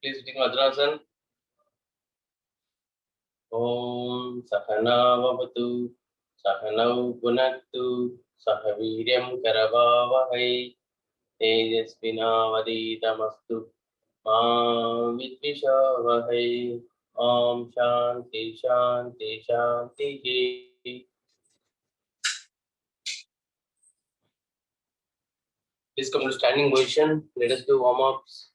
Please sitting Vajrasan. Om Sahana Vavatu Sahanau Punaktu Sahaviryam Karavavahai Tejasvinavaditamastu Ma Vidvishavahai. Om Shanti Shanti Shanti. Please come to standing position. Let us do warm-ups.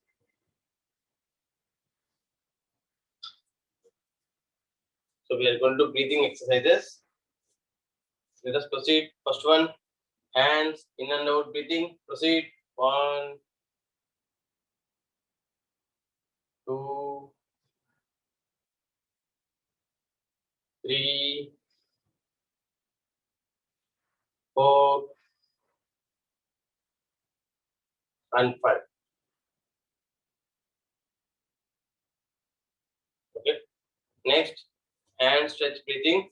So we are going to do breathing exercises. Let us proceed. First one, hands in and out breathing. Proceed. 1, 2, 3, 4, and 5. Okay. Next, hand stretch breathing.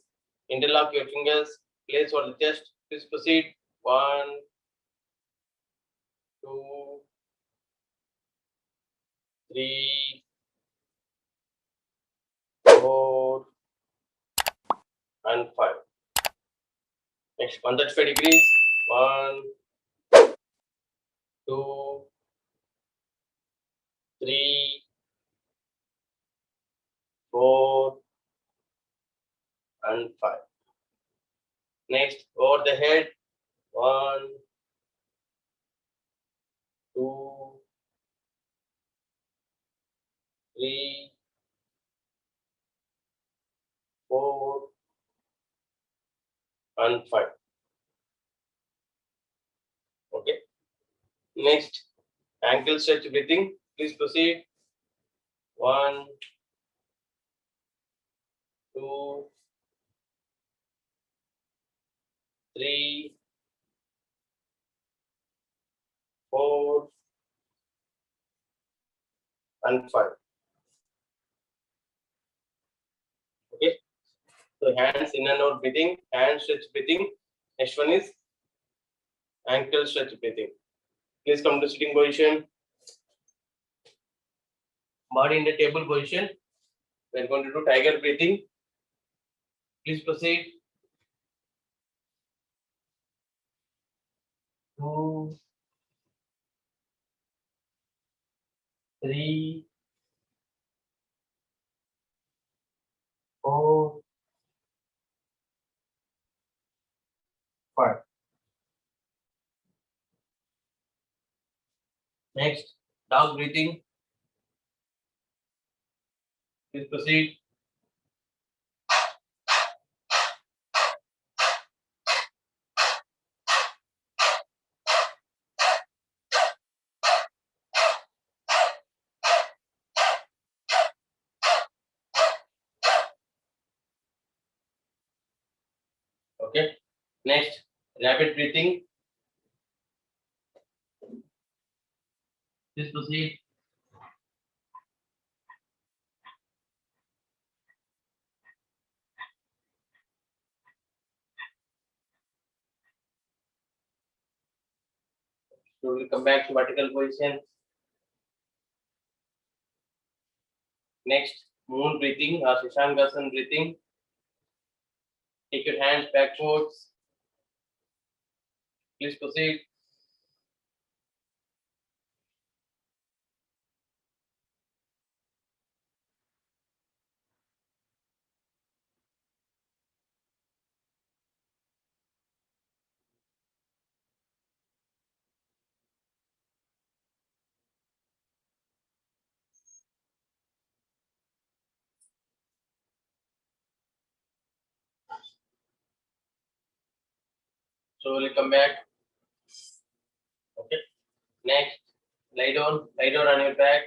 Interlock your fingers. Place on the chest. Please proceed. 1, 2, 3, 4, and 5. Next, 135 degrees. 1, 2, 3, 4, and 5. Next, over the head. 1, 2, 3, 4, and 5. Okay. Next, ankle stretch breathing. Please proceed. 1, 2, 3, 4, and 5. Okay. So hands in and out breathing, hand stretch breathing. Next one is ankle stretch breathing. Please come to sitting position. Body in the table position. We are going to do tiger breathing. Please proceed. 2, 3, 4, 5. Next, dog breathing. Please proceed. 2. Okay. Next, rabbit breathing. Please proceed. 2. So we'll come back to vertical position. Next, moon breathing or Shashangasana breathing. Take your hands backwards. Please proceed. 2. So we'll come back. Okay. Next, lie down on your back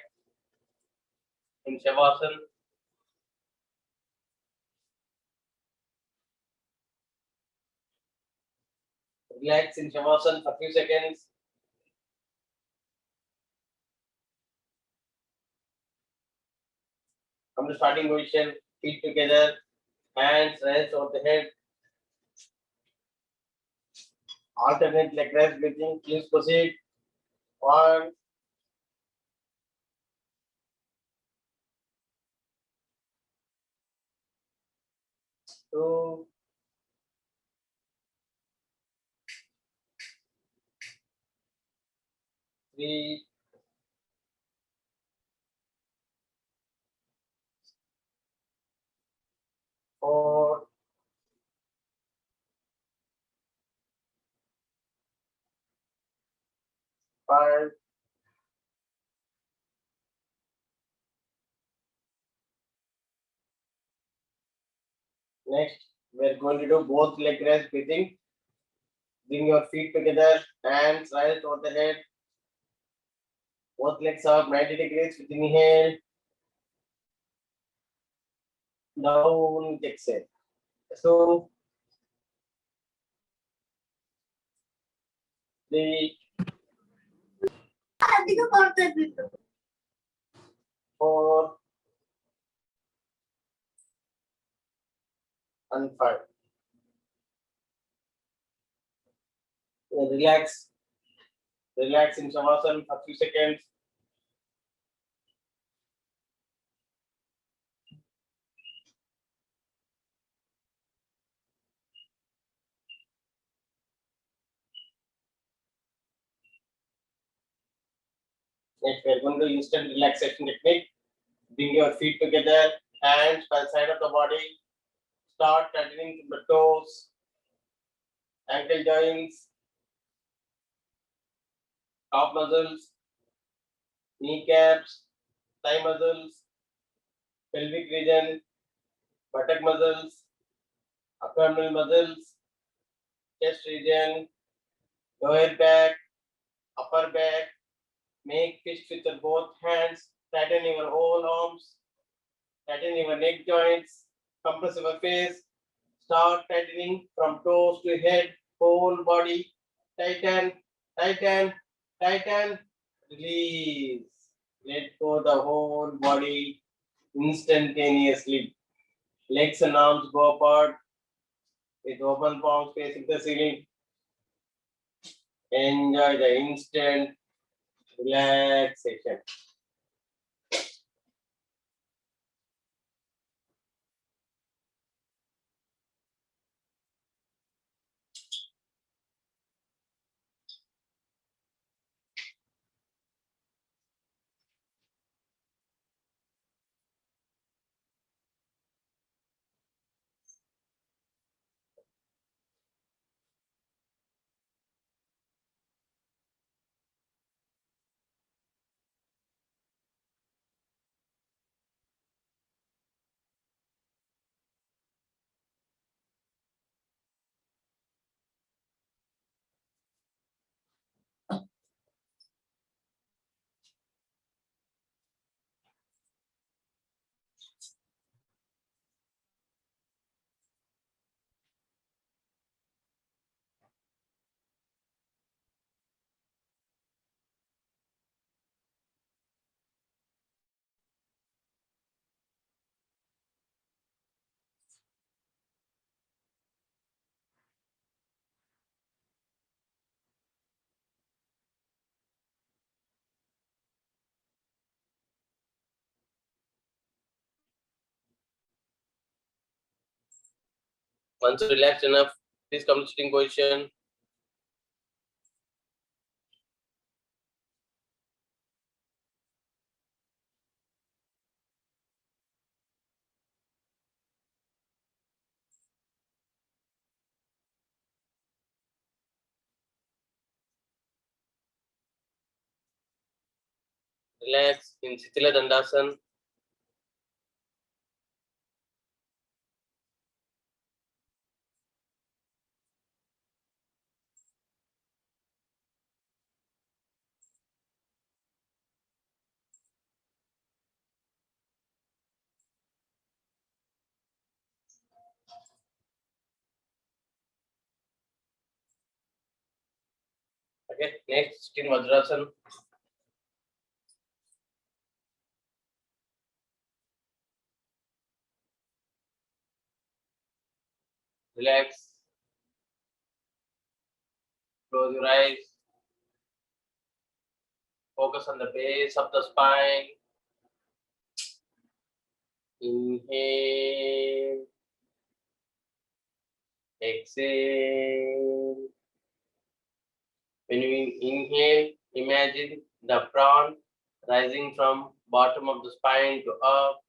in Shavasana. Relax in Shavasana for a few seconds. Come to starting position, feet together, hands rest over the head. Alternate leg rest breathing. Please proceed. 1, 2, 3, 4, 5, 6. Next, we are going to do both leg raise breathing. Bring your feet together, hands raised over the head. Both legs up 90 degrees with inhale. Down, exhale. So, 3, 4, and 5. Relax. Relax in Shavasana for a few seconds. Next, we are going to do instant relaxation technique. Bring your feet together, hands by the side of the body. Start tightening the toes, ankle joints, calf muscles, kneecaps, thigh muscles, pelvic region, buttock muscles, abdominal muscles, chest region, lower back, upper back. Make fist with your both hands. Tighten your whole arms. Tighten your neck joints. Compress your face. Start tightening from toes to head, whole body. Tighten, tighten, tighten. Release. Let go the whole body instantaneously. Legs and arms go apart with open palms facing the ceiling. Enjoy the instant relaxation. Once relaxed enough, please come to sitting position. Relax in Shitila Dandasana. Okay, next in Vajrasana. Relax. Close your eyes. Focus on the base of the spine. Inhale. Exhale. When you inhale, imagine the prawn rising from bottom of the spine to up.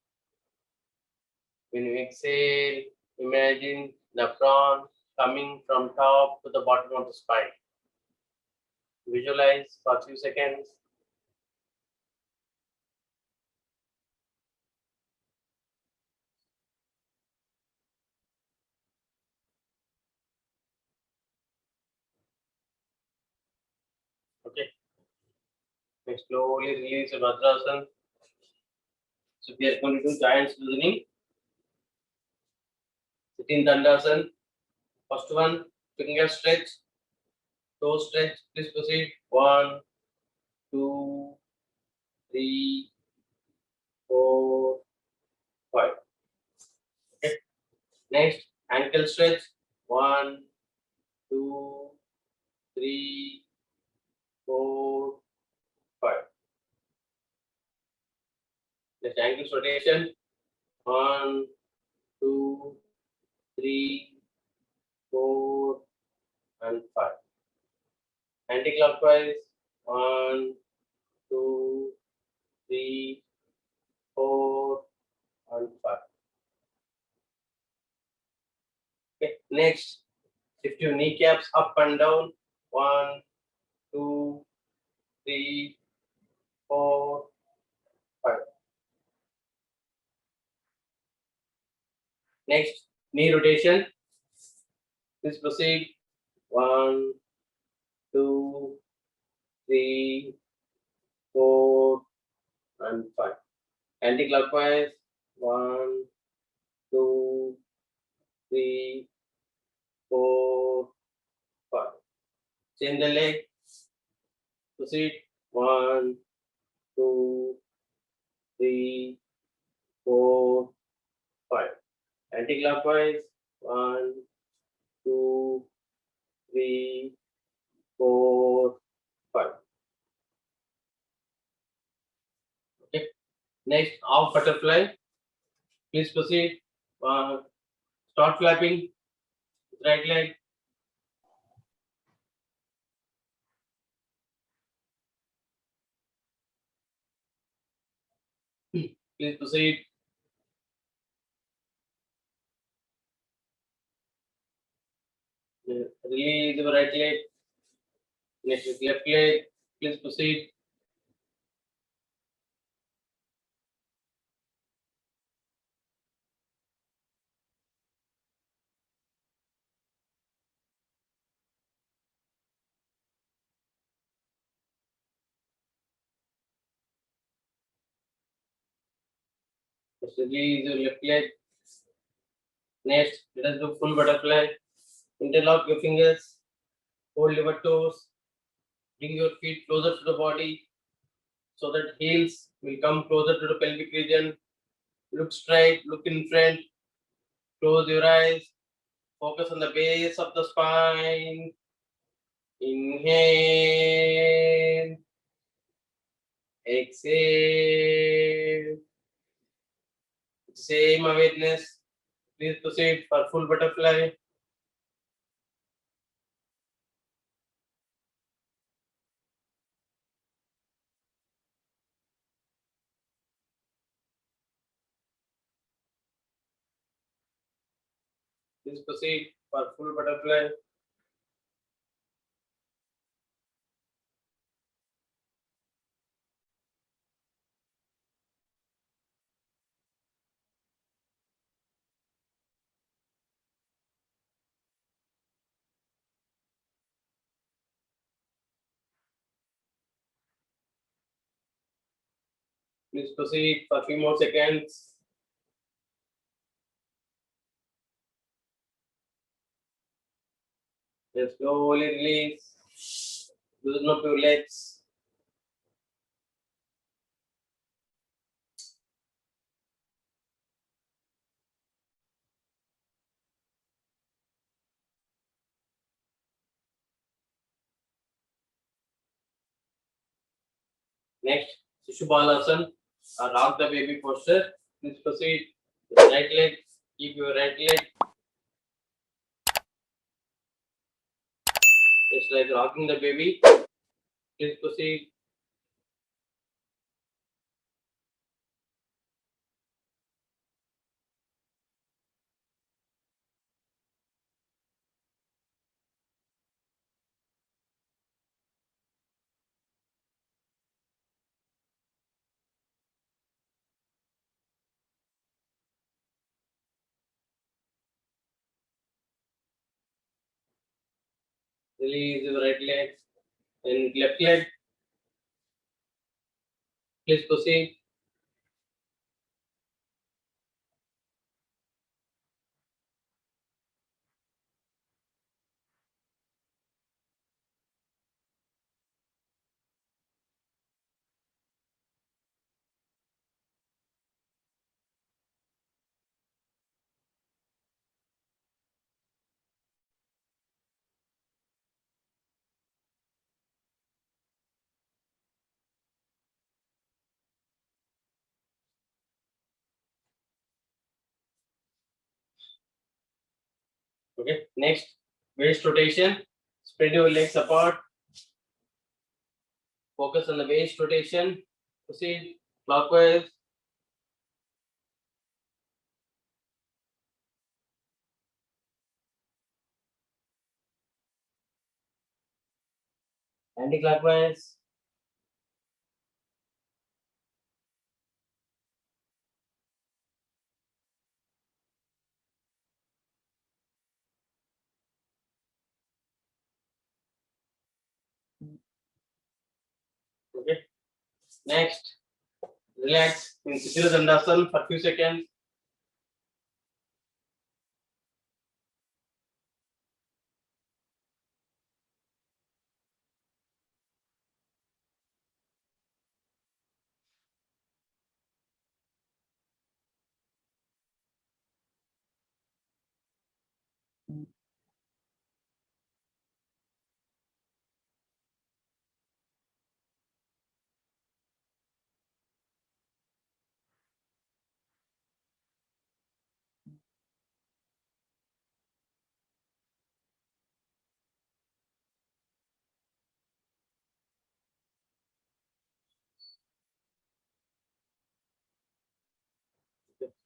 When you exhale, imagine the prawn coming from top to the bottom of the spine. Visualize for a few seconds. Okay. Next, slowly release your Vajrasana. So we are going to do giant loosening. Sitting Dandasana. First one, finger stretch, toe stretch. Please proceed. 1, 2, 3, 4, 5. Okay. Next, ankle stretch. 1, 2, 3, 4, 5. Next, ankle rotation. 1, 2, 3, 4, and 5. Anti-clockwise. 1, 2, 3, 4, and 5. Okay. Next, shift your kneecaps up and down. 1, 2, 3, 4, 5. Next, knee rotation. Please proceed. 1, 2, 3, 4, and 5. Anti-clockwise. 1, 2, 3, 4, 5. Change the leg. Proceed. 1, 2, 3, 4, 5. Anti-clockwise. 1, 2, 3, 4, 5. Okay. Next, half butterfly. Please proceed. Start flapping. Right leg. Please proceed. Release your right leg. Next is left leg. Please proceed. Next, release your left leg. Next, let us do full butterfly. Interlock your fingers. Hold your toes. Bring your feet closer to the body so that heels will come closer to the pelvic region. Look straight, look in front. Close your eyes. Focus on the base of the spine. Inhale. Exhale. Same awareness. Please proceed for full butterfly. Please proceed for full butterfly. Please proceed for a few more seconds. Just slowly release. Loosen up your legs. Next, Shishupālasana or rock the baby posture. Please proceed. Right leg. Keep your right leg. Just like rocking the baby. Please proceed. Release your right leg and left leg. Please proceed. Okay. Next, waist rotation. Spread your legs apart. Focus on the waist rotation. Proceed clockwise. Anti-clockwise. Okay. Next, relax in Siddha Dandasana for few seconds.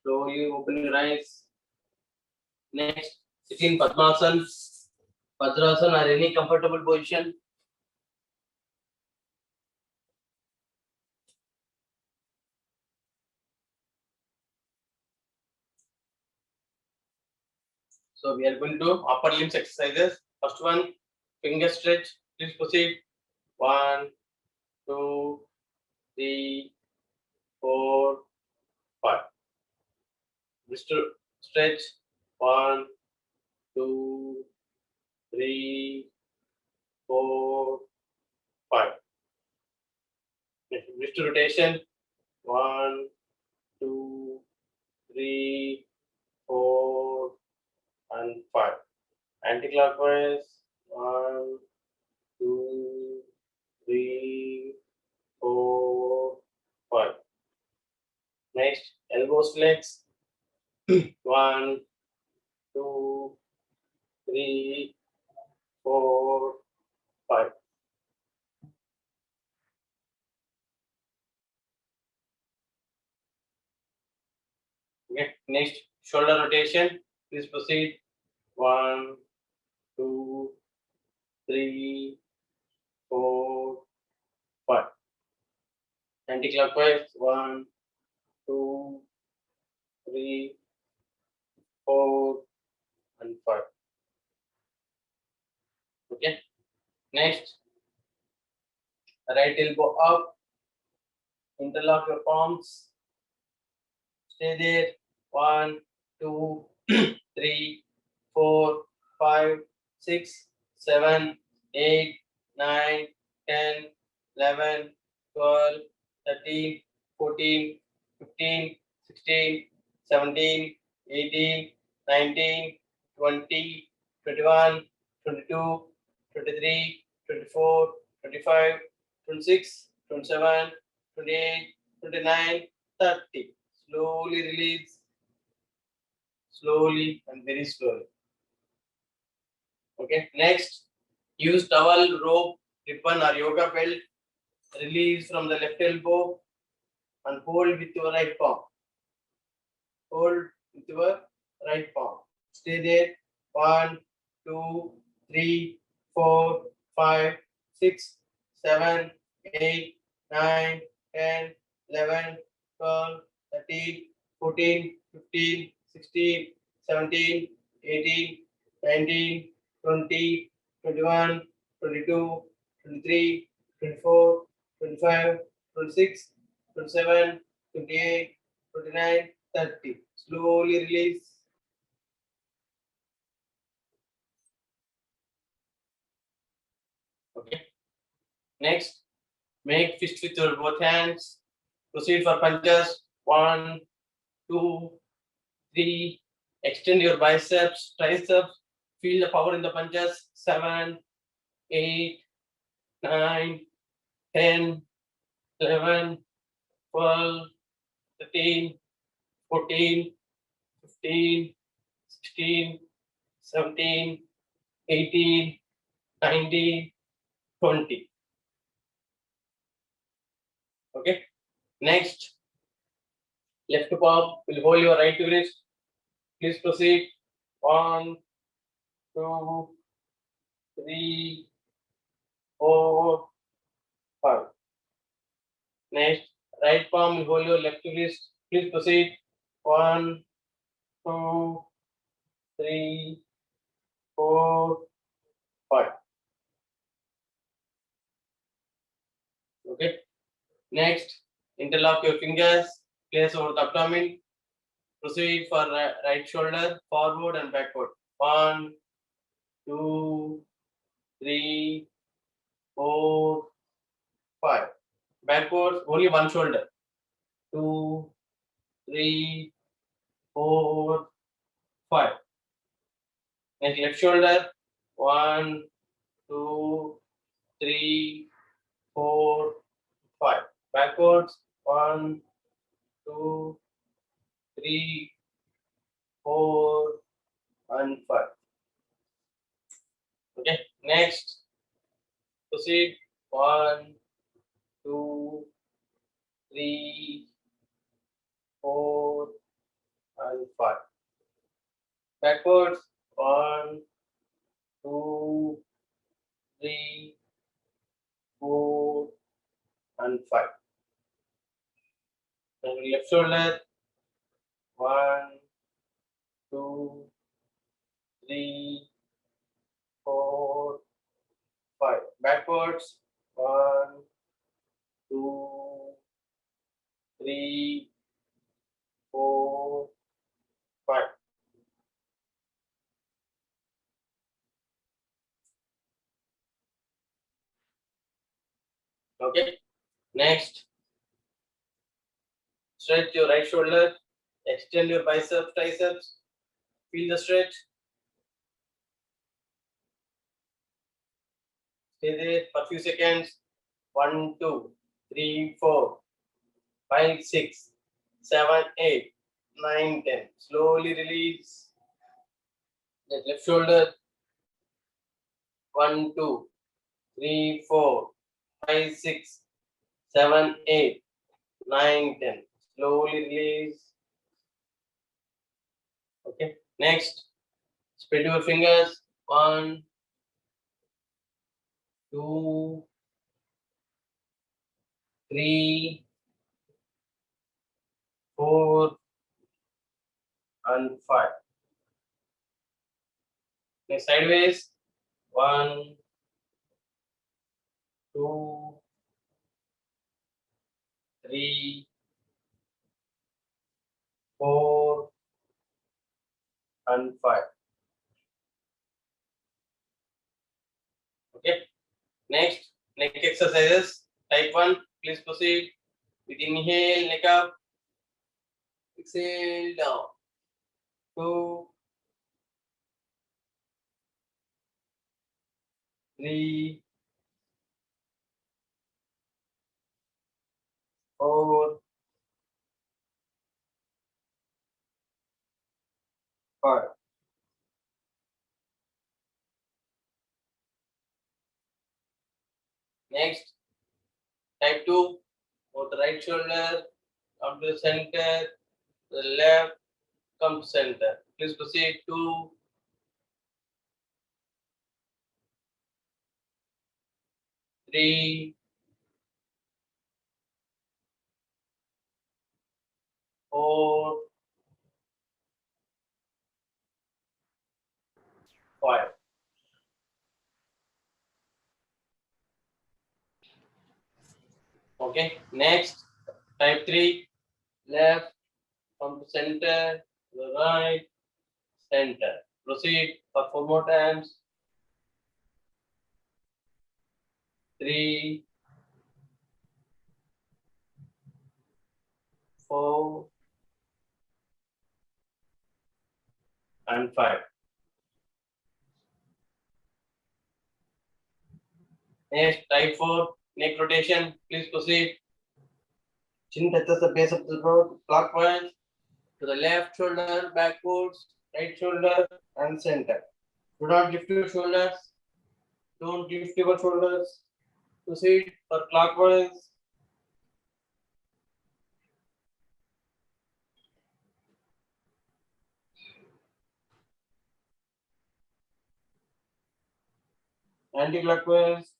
Slowly open your eyes. Next, sit in Padmasana, Vajrasana or any comfortable position. So we are going to do upper limbs exercises. First one, finger stretch. Please proceed. 1, 2, 3, 4, 5. Wrist stretch. 1, 2, 3, 4, 5. Wrist rotation. 1, 2, 3, 4, and 5. Anti-clockwise. 1, 2, 3, 4, 5. Next, elbows flex. 1, 2, 3, 4, 5. Okay. Next, shoulder rotation. Please proceed. 1, 2, 3, 4, 5. Anti-clockwise. 1, 2, 3, 4, and 5. Okay. Next, right elbow up. Interlock your palms. Stay there. 1, 2, 3, 4, 5, 6, 7, 8, 9, 10, 11, 12, 13, 14, 15, 16, 17, 18, 19, 20, 21, 22, 23, 24, 25, 26, 27, 28, 29, 30. Slowly release, slowly and very slowly. Okay, next, Use towel, rope, ribbon or yoga belt. Release from the left elbow and hold with your right palm. Hold with your right palm. Stay there. 1, 2, 3, 4, 5, 6, 7, 8, 9, 10, 11, 12, 13, 14, 15, 16, 17, 18, 19, 20, 21, 22, 23, 24, 25, 26, 27, 28, 29, 30. Slowly release. Okay. Next, make fist with your both hands. Proceed for punches. 1, 2, 3. Extend your biceps, triceps. Feel the power in the punches. 7, 8, 9, 10, 11, 12, 13, 14, 15, 16, 17, 18, 19, 20. Okay. Next, left palm will hold your right wrist. Please proceed. 1, 2, 3, 4, 5. Next, right palm will hold your left wrist. Please proceed. 1, 2, 3, 4, 5. Okay. Next, interlock your fingers. Place over the abdomen. Proceed for right shoulder, forward and backward. 1, 2, 3, 4, 5. Backwards, only one shoulder. 2, 3, 4, 5. Next, left shoulder. 1, 2, 3, 4, 5. Backwards. 1, 2, 3, 4, and 5. Okay. Next, proceed. 1, 2, 3, 4, and 5. Backwards. 1, 2, 3, 4, and 5. And left shoulder. 1, 2, 3, 4, 5. Backwards. 1, 2, 3, 4, 5. Okay. Next, stretch your right shoulder. Extend your biceps, triceps. Feel the stretch. Stay there for a few seconds. 1, 2, 3, 4, 5, 6, 7, 8, 9, 10. Slowly release. The left shoulder. 1, 2, 3, 4, 5, 6, 7, 8, 9, 10. Slowly release. Okay. Next, spread your fingers. 1, 2, 3, 4, and 5. Next, sideways. 1, 2, 3, 4, and 5. Okay. Next, neck exercises. Type 1. Please proceed. With inhale, neck up. Exhale, down. 2, 3, 4, 5. Next, type 2, for the right shoulder, come to the center, the left, come to center. Please proceed. 2, 3, 4, 5. Okay, next, type 3, left, come to center, to the right, center. Proceed for 4 more times. 3, 4, and 5. Next, type 4, neck rotation. Please proceed. Chin touches the base of the throat, clockwise, to the left shoulder, backwards, right shoulder, and center. Do not lift your shoulders. Don't lift your shoulders. Proceed for clockwise. Anti-clockwise.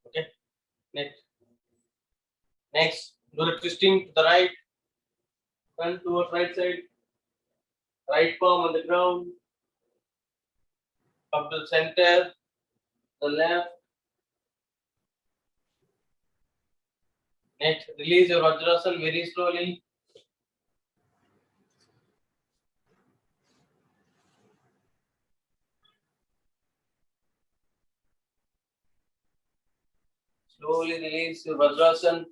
Okay. Next. Next. Do the twisting to the right. Turn towards right side. Right palm on the ground. Up to the center. The left. Next. Release your Vajrasana very slowly. Slowly release your Vajrasana.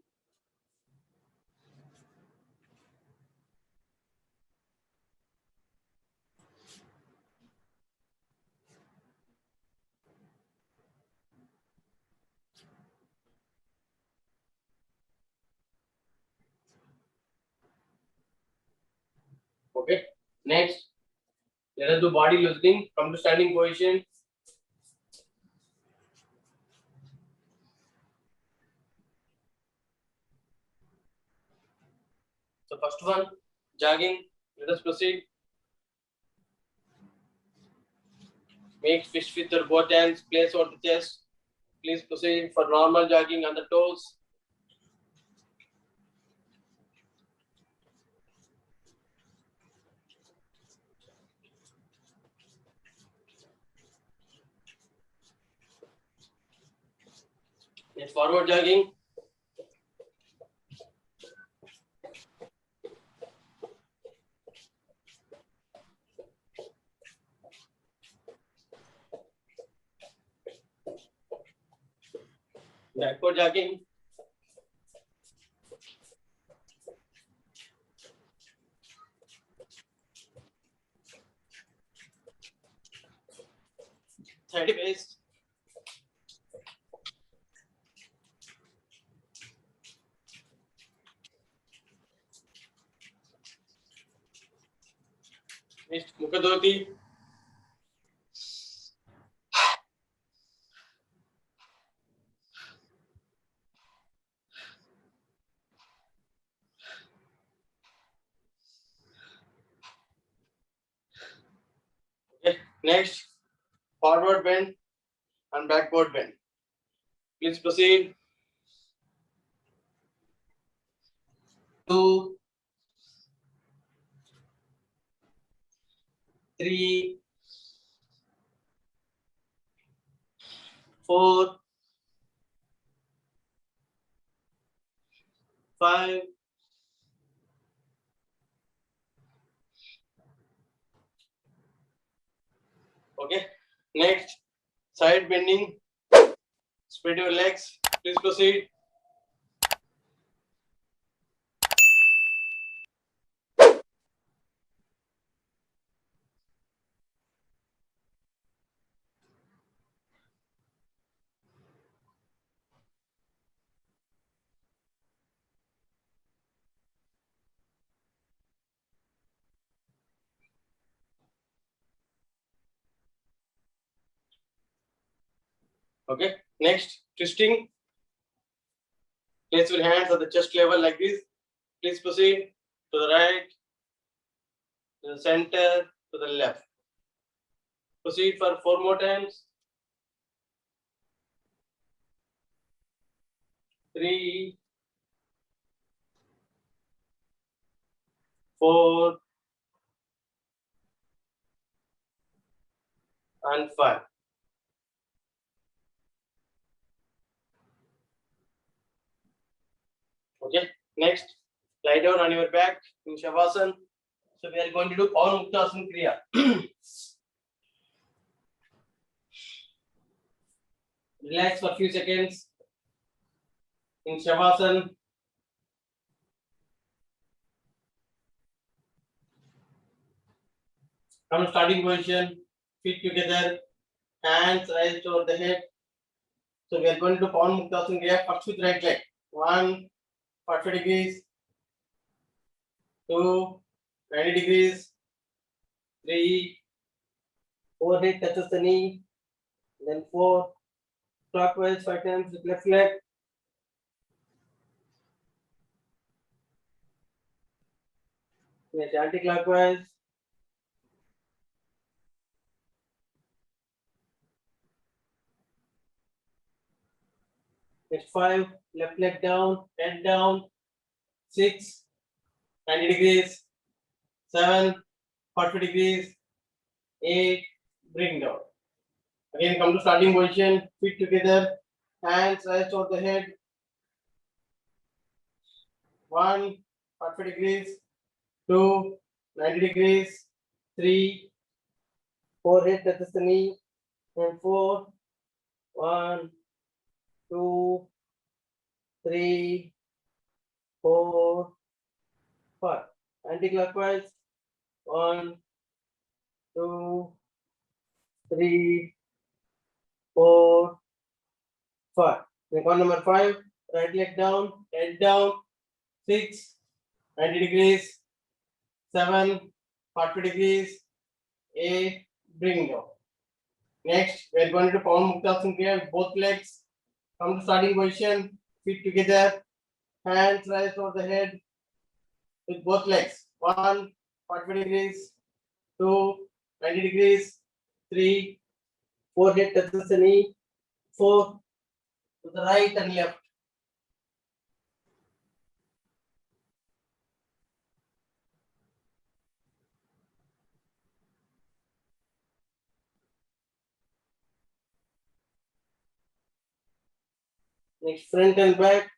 Okay. Next. Let us do body loosening. Come to standing position. So first one, jogging. Let us proceed. Make fist with your both hands. Place on the chest. Please proceed for normal jogging on the toes. Next, forward jogging. Backward jogging. Sideways. Next, Mukadoti. Okay. Next, forward bend and backward bend. Please proceed. 2, 3, 4, 5, 6. Okay. Next, side bending. Spread your legs. Please proceed. Okay. Next, twisting. Place your hands at the chest level like this. Please proceed to the right, to the center, to the left. Proceed for 4 more times. 3, 4, and 5. Okay. Next, lie down on your back in Shavasana. So we are going to do Pawan Muktasana Kriya. Relax for a few seconds in Shavasana. Come to starting position, feet together, hands raised over the head. So we are going to do Pawan Muktasana Kriya first with right leg. 1, 45 degrees. 2, 90 degrees. 3, forehead touches the knee. Then 4, clockwise 5 times with left leg. Next anti-clockwise. Next 5, left leg down, head down. 6, 90 degrees. 7, 40 degrees. 8, bring down. Again, come to starting position, feet together, hands raised over the head. 1, 45 degrees. 2, 90 degrees. 3, forehead touches the knee. And 4, 1, 2, 3, 4, 5. Anti-clockwise. 1, 2, 3, 4, 5. Then one number 5, right leg down, head down. 6, 90 degrees. 7, 40 degrees. 8, bring down. Next, we are going to Pawan Muktasana Kriya with both legs. Come to starting position, feet together, hands raised over the head with both legs. 1, 45 degrees. 2, 90 degrees. 3, forehead touches the knee. 4, to the right and left. Next, front and back.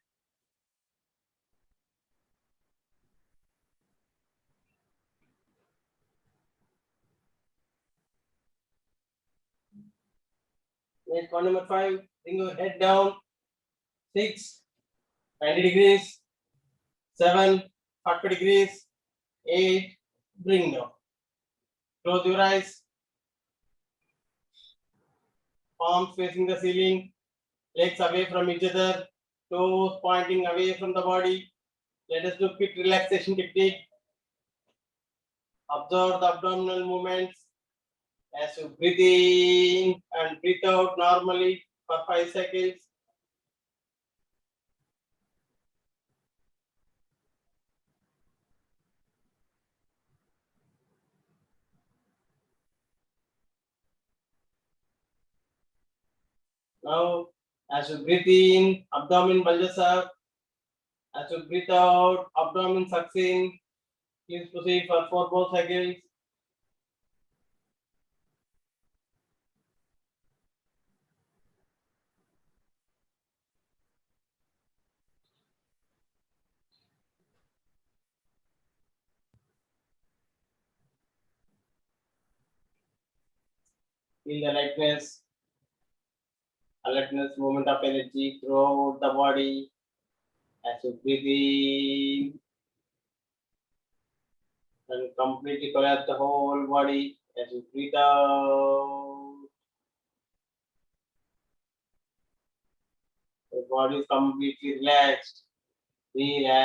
Next, one number 5, bring your head down. 6, 90 degrees. 7, 40 degrees. 8, bring down. Close your eyes. Palms facing the ceiling. Legs away from each other. Toes pointing away from the body. Let us do quick relaxation technique. Observe the abdominal movements as you breathe in and breathe out normally for 5 seconds. Now, as you breathe in, abdomen bulges up. As you breathe out, abdomen sucks in. Please proceed for 4 more seconds. Feel the lightness, alertness, movement of energy throughout the body. As you breathe in and completely collapse the whole body. As you breathe out, the body is completely relaxed. Relax.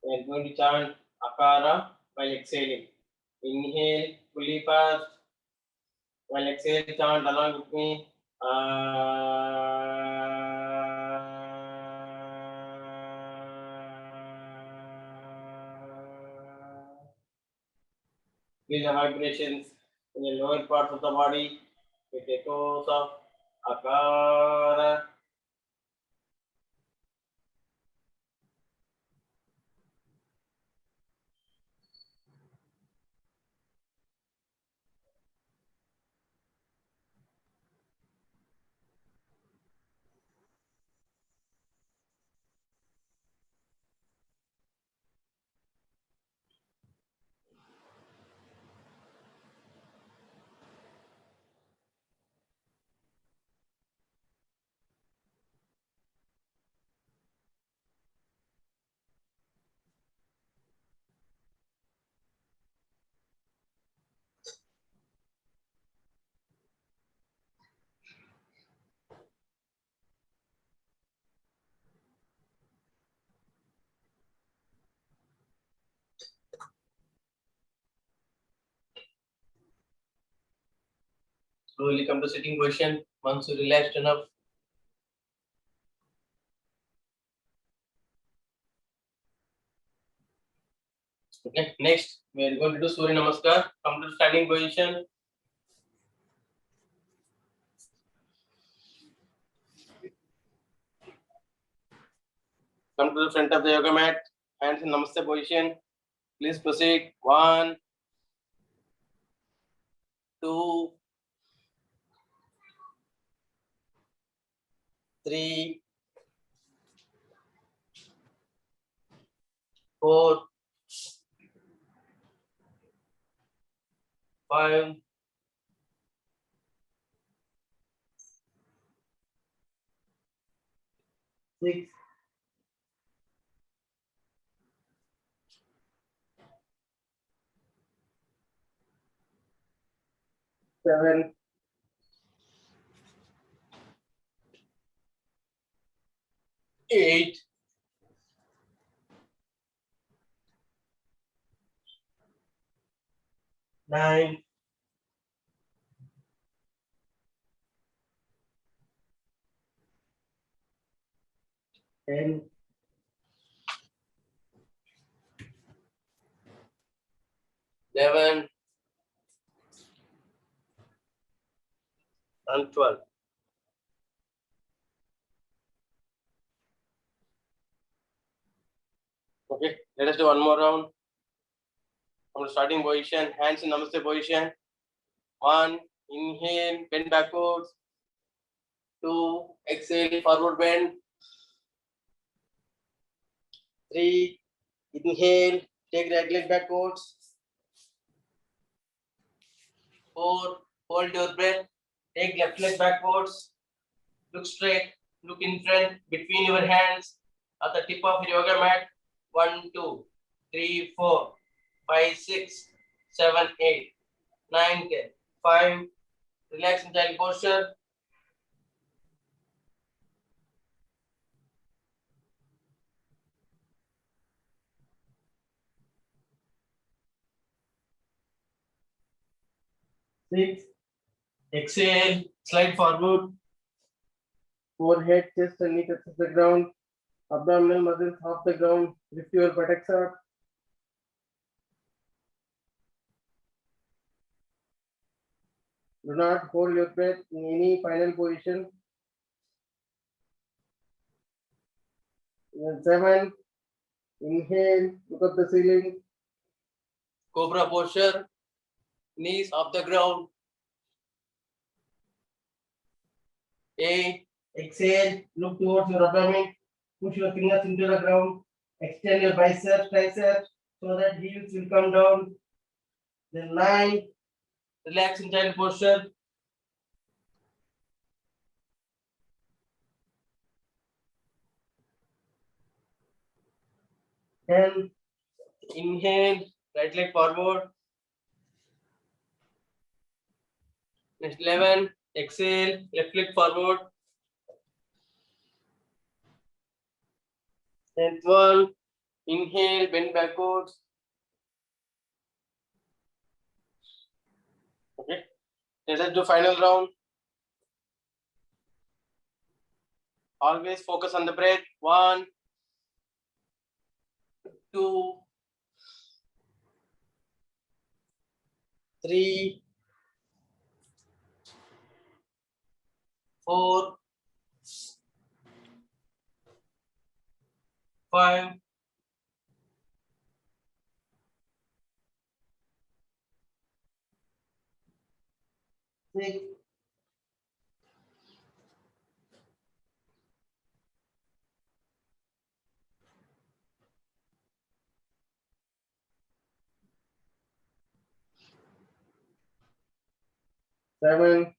We are going to chant Akara while exhaling. Inhale, fully fast. While exhale, chant along with me. These are vibrations in the lower parts of the body. It echoes of Akara. Slowly come to sitting position once you relaxed enough. Okay, next we are going to do Surya Namaskar. Come to standing position. Come to the front of the yoga mat. Hands in Namaste position. Please proceed. 1, 2, 3, 4, 5, 6, 7, 8, 9, 10, 11, and 12. Okay, let us do one more round. From the starting position, hands in Namaste position. 1, inhale, bend backwards. 2, exhale, forward bend. 3, inhale, take right leg backwards. 4, hold your breath, take left leg backwards. Look straight, look in front, between your hands, at the tip of your yoga mat. 1, 2, 3, 4, 5, 6, 7, 8, 9, 10. 5, relax in child posture. 6, exhale, slide forward. Forehead, chest and knee touches the ground. Abdominal muscles off the ground. Lift your buttocks up. Do not hold your breath in any final position. Then 7, inhale, look up the ceiling. Cobra posture, knees off the ground. 8, exhale, look towards your abdomen. Push your fingers into the ground. Extend your biceps, triceps, so that heels will come down. Then 9, relax in child posture. 10, inhale, right leg forward. Next 11, exhale, left leg forward. And 12, inhale, bend backwards. Let us do final round. Always focus on the breath. 1, 2, 3, 4, 5, 6, 7,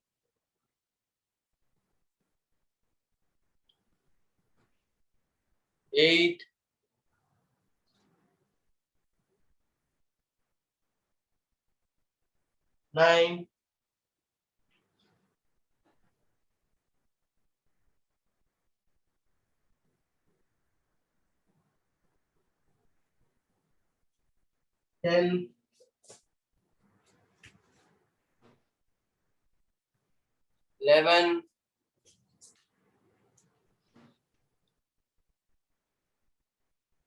8, 9, 10, 11,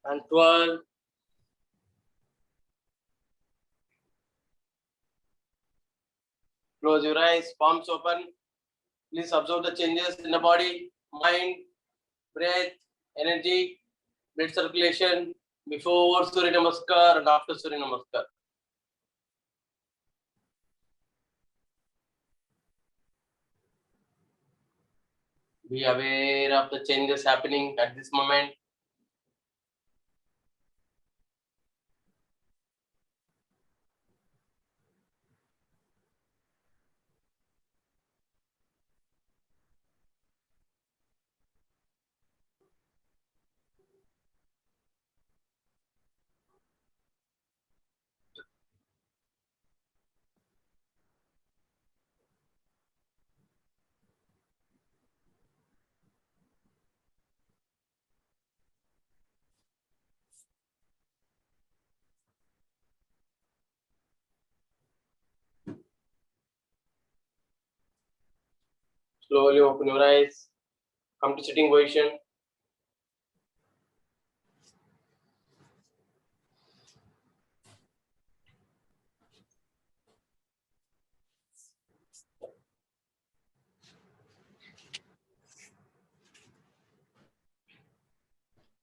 and 12. Close your eyes, palms open. Please observe the changes in the body, mind, breath, energy, blood circulation before Surya Namaskar and after Surya Namaskar. Be aware of the changes happening at this moment. Slowly open your eyes. Come to sitting position.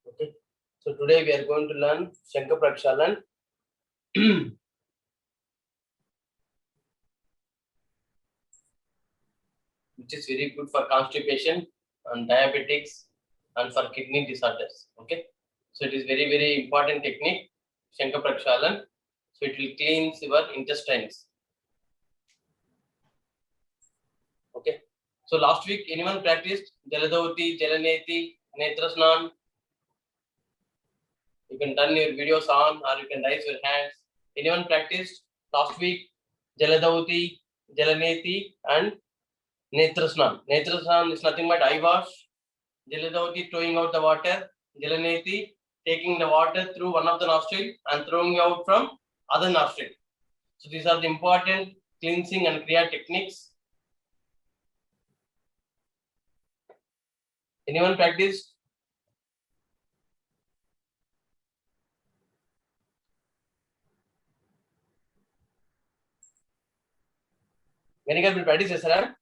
Okay. So today we are going to learn Shankha Prakshalan. Which is very good for constipation and diabetics and for kidney disorders. Okay. So it is very, very important technique, Shankha Prakshalan. So it will cleanse your intestines. Okay. So last week, anyone practiced Jaladavati, Jalaneti, Netrasnan? You can turn your videos on or you can raise your hands. Anyone practiced last week Jaladavati, Jalaneti and Netrasnan? Netrasnan is nothing but eye wash. Jaladavati throwing out the water. Jalaneti taking the water through one of the nostril and throwing out from other nostril. So these are the important cleansing and kriya techniques. Anyone practiced? Venika will practice చేశారా?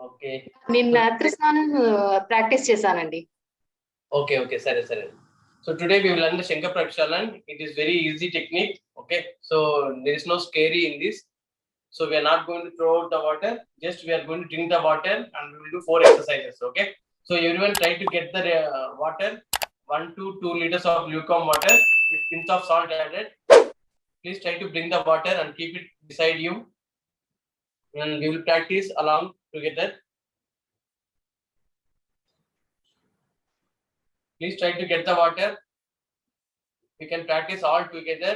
Okay నేను నేత్రస్నానం practice చేశానండి. Okay, సరే. So today we will learn the Shankha Prakshalan. It is very easy technique. Okay, so there is no scary in this. So we are not going to throw out the water. Just we are going to drink the water and we will do 4 exercises. Okay. So everyone try to get the water 1 to 2 liters of lukewarm water with pinch of salt added. Please try to bring the water and keep it beside you. And we will practice along together. Please try to get the water. We can practice all together.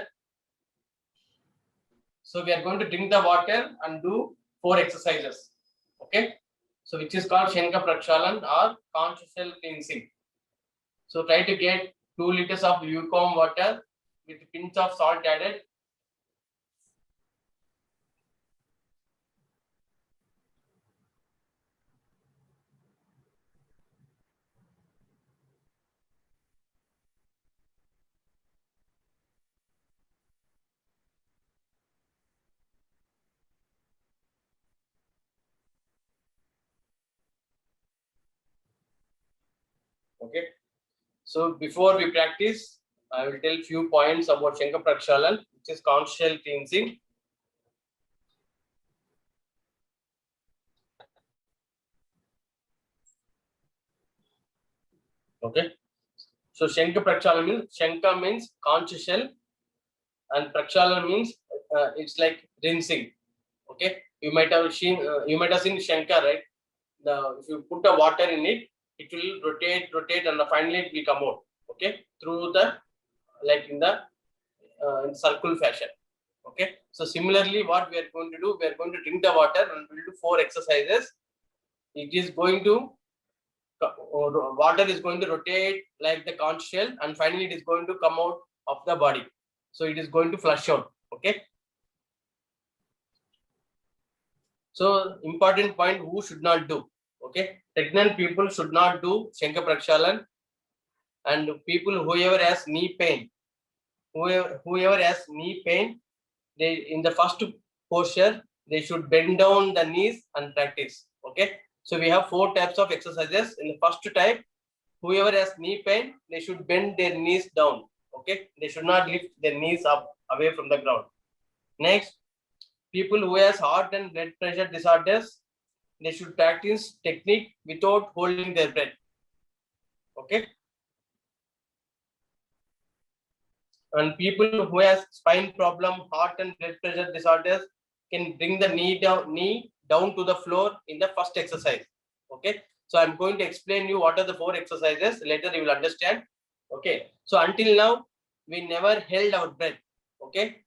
So we are going to drink the water and do 4 exercises. Okay. So which is called Shankha Prakshalan or consciousness cleansing. So try to get 2 liters of lukewarm water with a pinch of salt added. Okay. So before we practice, I will tell few points about Shankar Prakshalan, which is conch shell cleansing. Okay. So Shankar Prakshalan means, Shankar means conch shell, and Prakshalan means it's like rinsing. Okay. You might have seen Shankar, right? If you put the water in it, it will rotate, and finally it will come out. Okay, through the in circle fashion. Okay, so similarly, what we are going to do, we are going to drink the water and we'll do 4 exercises. It is going to water is going to rotate like the conch shell, and finally it is going to come out of the body. So it is going to flush out. Okay. So important point, who should not do? Okay, pregnant people should not do Shankar Prakshalan, and people whoever has knee pain, whoever has knee pain, they in the first posture they should bend down the knees and practice. Okay, so we have 4 types of exercises. In the first type, whoever has knee pain, they should bend their knees down. Okay, they should not lift their knees up away from the ground. Next, people who has heart and blood pressure disorders, they should practice technique without holding their breath. Okay. And people who has spine problem, heart and blood pressure disorders can bring the knee down to the floor in the first exercise. Okay. So I'm going to explain you what are the 4 exercises. Later you will understand. Okay. So until now, we never held our breath. Okay.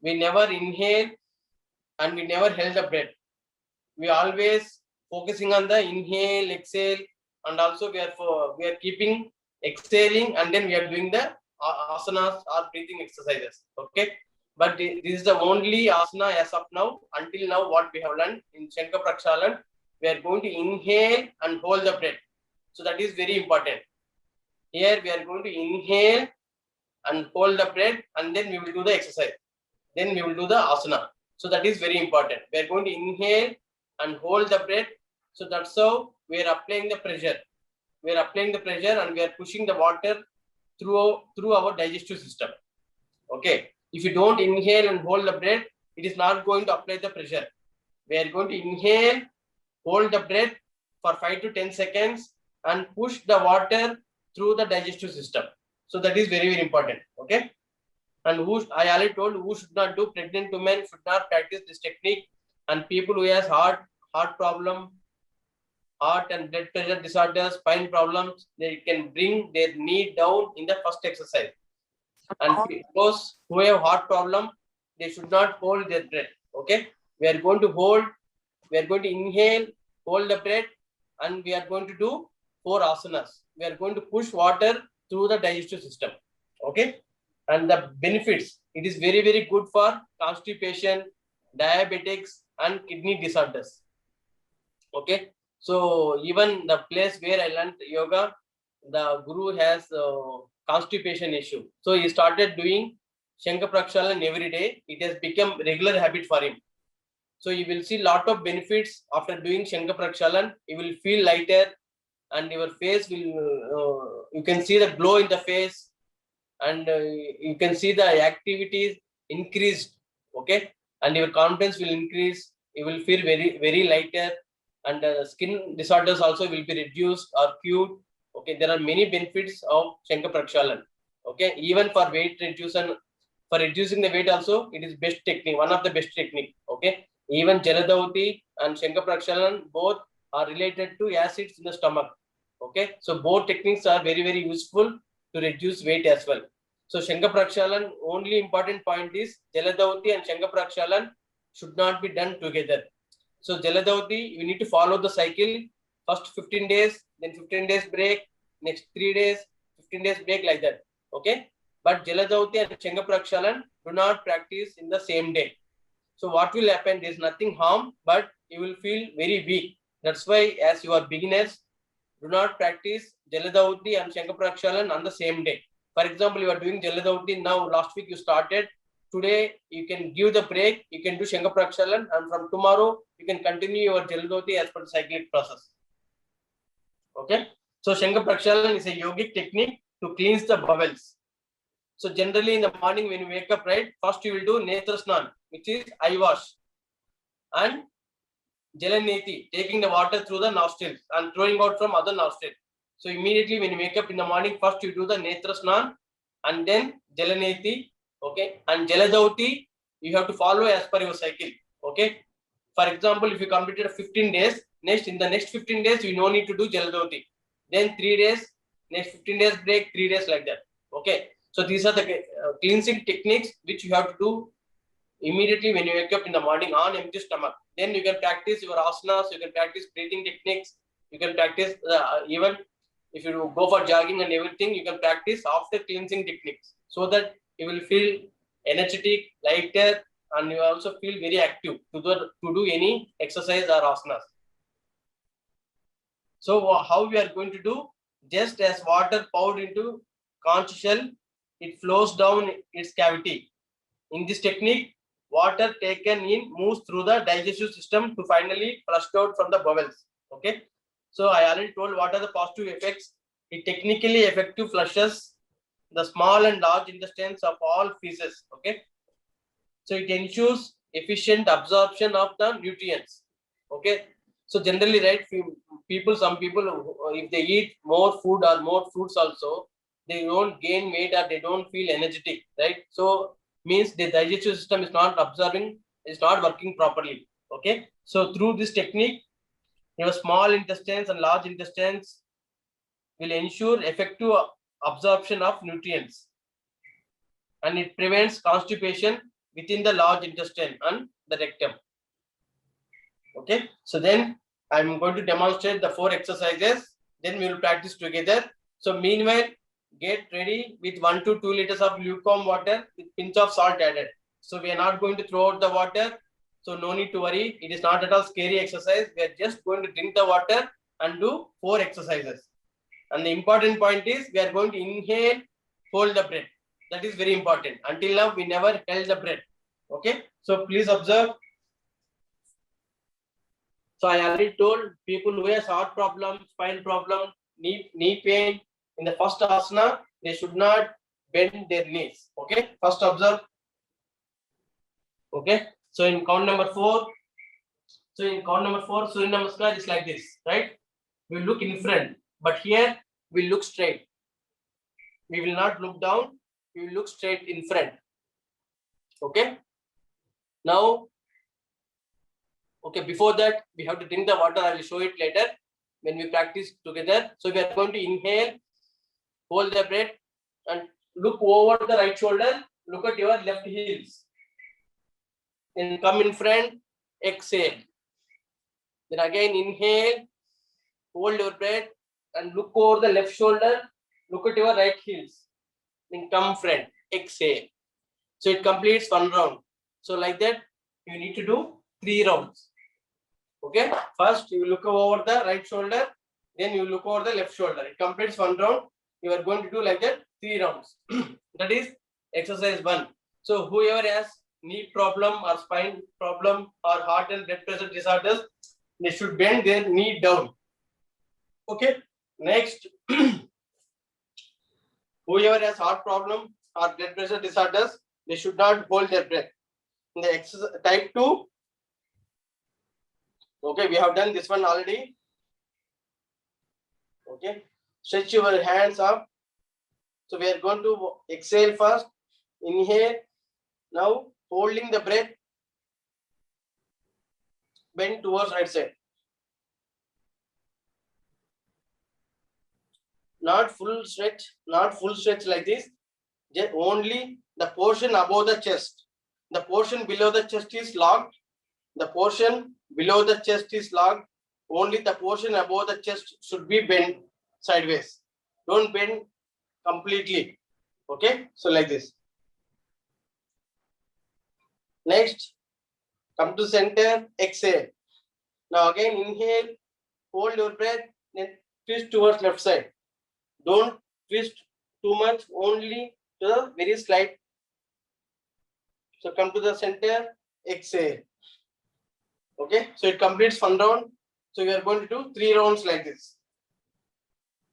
We never inhale and we never held the breath. We always focusing on the inhale, exhale, and also we are keeping exhaling, and then we are doing the asanas or breathing exercises. Okay, but this is the only asana as of now. Until now, what we have learned in Shankar Prakshalan, we are going to inhale and hold the breath. So that is very important. Here we are going to inhale and hold the breath, and then we will do the exercise. Then we will do the asana. So that is very important. We are going to inhale and hold the breath. So that's how we are applying the pressure. We are applying the pressure and we are pushing the water through our digestive system. Okay. If you don't inhale and hold the breath, it is not going to apply the pressure. We are going to inhale, hold the breath for 5 to 10 seconds and push the water through the digestive system. So that is very, very important. Okay. And I already told, who should not do, pregnant women should not practice this technique, and people who has heart problem, heart and blood pressure disorders, spine problems, they can bring their knee down in the first exercise. And those who have heart problem, they should not hold their breath. Okay, we are going to inhale, hold the breath, and we are going to do 4 asanas. We are going to push water through the digestive system. Okay. And the benefits, it is very, very good for constipation, diabetics, and kidney disorders. Okay. So even the place where I learned yoga, the guru has constipation issue. So he started doing Shankar Prakshalan every day. It has become regular habit for him. So you will see lot of benefits after doing Shankar Prakshalan. You will feel lighter, and your face will, you can see the glow in the face, and you can see the activities increased. Okay, and your confidence will increase. You will feel very, very lighter, and skin disorders also will be reduced or cured. Okay, there are many benefits of Shankar Prakshalan. Okay, even for weight reduction, for reducing the weight also, it is best technique, one of the best technique. Okay, even Jaladauti and Shankar Prakshalan both are related to acids in the stomach. Okay, so both techniques are very, very useful to reduce weight as well. So Shankar Prakshalan, only important point is Jaladauti and Shankar Prakshalan should not be done together. So Jaladauti, you need to follow the cycle. First 15 days, then 15 days break, next 3 days, 15 days break, like that. Okay. But Jaladauti and Shanga Prakshalan do not practice in the same day. So what will happen? There is nothing harm, but you will feel very weak. That's why, as you are beginners, do not practice Jaladauti and Shanga Prakshalan on the same day. For example, you are doing Jaladauti now. Last week you started. Today you can give the break. You can do Shanga Prakshalan, and from tomorrow you can continue your Jaladauti as per the cyclic process. Okay. So Shanga Prakshalan is a yogic technique to cleanse the bowels. So generally in the morning when you wake up, right, first you will do Netra Snan, which is eye wash, and Jalaneti, taking the water through the nostrils and throwing out from other nostrils. So immediately when you wake up in the morning, first you do the Netra Snan and then Jalaneti, okay, and Jaladauti you have to follow as per your cycle, okay. For example, if you completed 15 days, in the next 15 days you no need to do Jaladauti. Then 3 days, next 15 days break, 3 days, like that, okay. So these are the cleansing techniques which you have to do immediately when you wake up in the morning on empty stomach. Then you can practice your asanas, you can practice breathing techniques, you can practice even if you go for jogging and everything, you can practice after cleansing techniques, so that you will feel energetic, lighter, and you also feel very active to do any exercise or asanas. So how we are going to do? Just as water poured into conch shell, it flows down its cavity. In this technique, water taken in moves through the digestive system to finally flushed out from the bowels. Okay. So I already told what are the positive effects. It technically effective flushes the small and large intestines of all feces. Okay. So it ensures efficient absorption of the nutrients. Okay. So generally, right, some people, if they eat more food or more fruits also, they don't gain weight or they don't feel energetic, right? So means the digestive system is not absorbing, is not working properly. Okay. So through this technique, your small intestines and large intestines will ensure effective absorption of nutrients, and it prevents constipation within the large intestine and the rectum. Okay. So then I'm going to demonstrate the 4 exercises. Then we will practice together. So meanwhile, get ready with 1 to 2 liters of lukewarm water with pinch of salt added. So we are not going to throw out the water. So no need to worry. It is not at all scary exercise. We are just going to drink the water and do 4 exercises. And the important point is we are going to inhale, hold the breath. That is very important. Until now, we never held the breath. Okay. So please observe. So I already told people who has heart problem, spine problem, knee pain, in the first asana, they should not bend their knees. Okay. First observe. Okay. So in count number 4, Surya Namaskar is like this, right? We look in front, but here we look straight. We will not look down. We will look straight in front. Okay. Now, okay, before that, we have to drink the water. I will show it later when we practice together. So we are going to inhale, hold the breath, and look over the right shoulder. Look at your left heels. Then come in front, exhale. Then again inhale, hold your breath, and look over the left shoulder. Look at your right heels. Then come front, exhale. So it completes 1 round. So like that, you need to do 3 rounds. Okay. First, you look over the right shoulder. Then you look over the left shoulder. It completes 1 round. You are going to do like that 3 rounds. That is exercise 1. So whoever has knee problem or spine problem or heart and blood pressure disorders, they should bend their knee down. Okay. Next, whoever has heart problem or blood pressure disorders, they should not hold their breath. In the exercise type 2, okay, we have done this one already. Okay, stretch your hands up. So we are going to exhale first, inhale. Now holding the breath, bend towards right side. Not full stretch like this. Just only the portion above the chest. The portion below the chest is locked. The portion below the chest is locked. Only the portion above the chest should be bent sideways. Don't bend completely. Okay, so like this. Next, come to center, exhale. Now again inhale, hold your breath, then twist towards left side. Don't twist too much, only to the very slight. So come to the center, exhale. Okay, so it completes one round. So we are going to do 3 rounds like this.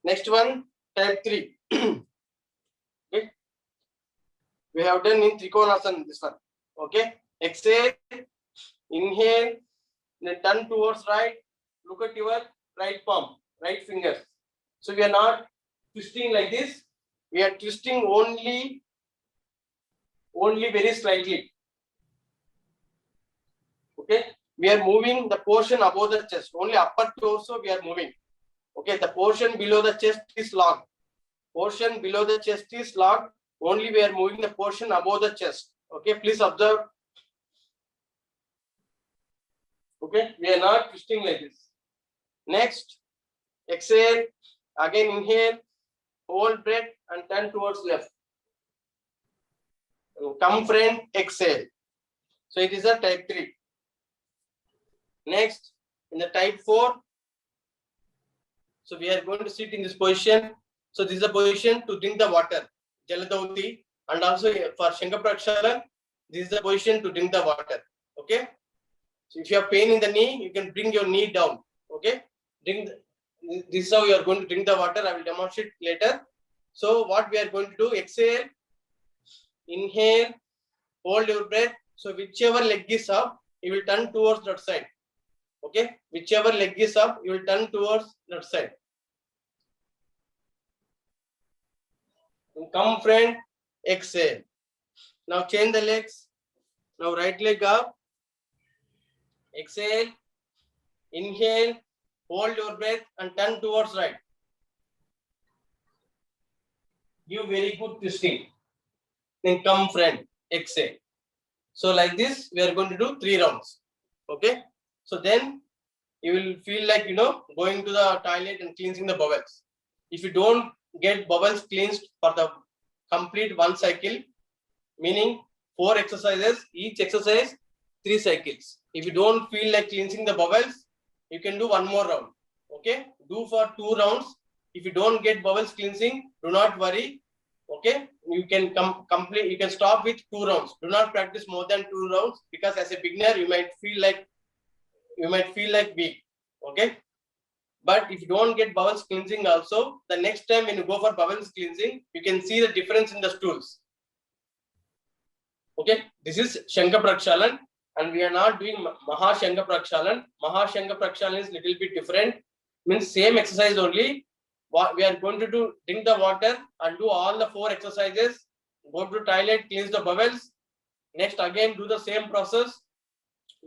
Next one, type 3. Okay, we have done in Trikonasana this one. Okay, exhale, inhale, then turn towards right. Look at your right palm, right finger. So we are not twisting like this. We are twisting only very slightly. Okay, we are moving the portion above the chest. Only upper torso we are moving. Okay, the portion below the chest is locked. Portion below the chest is locked. Only we are moving the portion above the chest. Okay, please observe. Okay, we are not twisting like this. Next, exhale. Again inhale, hold breath and turn towards left. Come front, exhale. So it is a type 3. Next, in the type 4, so we are going to sit in this position. So this is a position to drink the water, Jaladauti, and also for Shankaprakshalan, this is the position to drink the water. Okay. So if you have pain in the knee, you can bring your knee down. Okay. This is how you are going to drink the water. I will demonstrate later. So what we are going to do, exhale, inhale, hold your breath. So whichever leg is up, you will turn towards that side. Okay, whichever leg is up, you will turn towards that side. And come front, exhale. Now change the legs. Now right leg up. Exhale, inhale, hold your breath and turn towards right. Give very good twisting. Then come front, exhale. So like this, we are going to do 3 rounds. Okay. So then you will feel like, going to the toilet and cleansing the bowels. If you don't get bowels cleansed for the complete 1 cycle, meaning 4 exercises, each exercise 3 cycles. If you don't feel like cleansing the bowels, you can do 1 more round. Okay, do for 2 rounds. If you don't get bowels cleansing, do not worry. Okay, you can complete. You can stop with 2 rounds. Do not practice more than 2 rounds, because as a beginner, you might feel like weak. Okay, but if you don't get bowels cleansing also, the next time when you go for bowels cleansing, you can see the difference in the stools. Okay, this is Shankaprakshalan, and we are not doing Mahashankaprakshalan. Mahashankaprakshalan is little bit different. Means same exercise only. What we are going to do, drink the water and do all the 4 exercises. Go to the toilet, cleanse the bowels. Next again do the same process.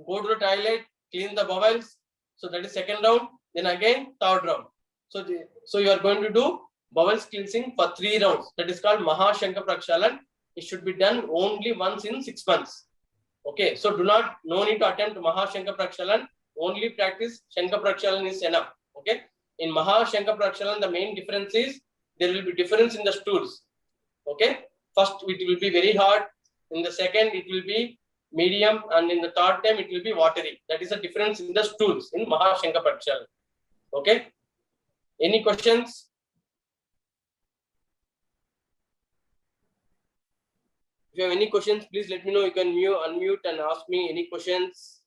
Go to the toilet, clean the bowels. So that is second round. Then again 3rd round. So you are going to do bowels cleansing for 3 rounds. That is called Mahashankaprakshalan. It should be done only once in 6 months. Okay, so no need to attempt Mahashankaprakshalan. Only practice Shankaprakshalan is enough. Okay, in Mahashankaprakshalan, the main difference is there will be difference in the stools. Okay, first it will be very hard. In the second, it will be medium, and in the 3rd time, it will be watery. That is the difference in the stools in Mahashankaprakshalan. Okay, any questions? If you have any questions, please let me know. You can unmute and ask me any questions.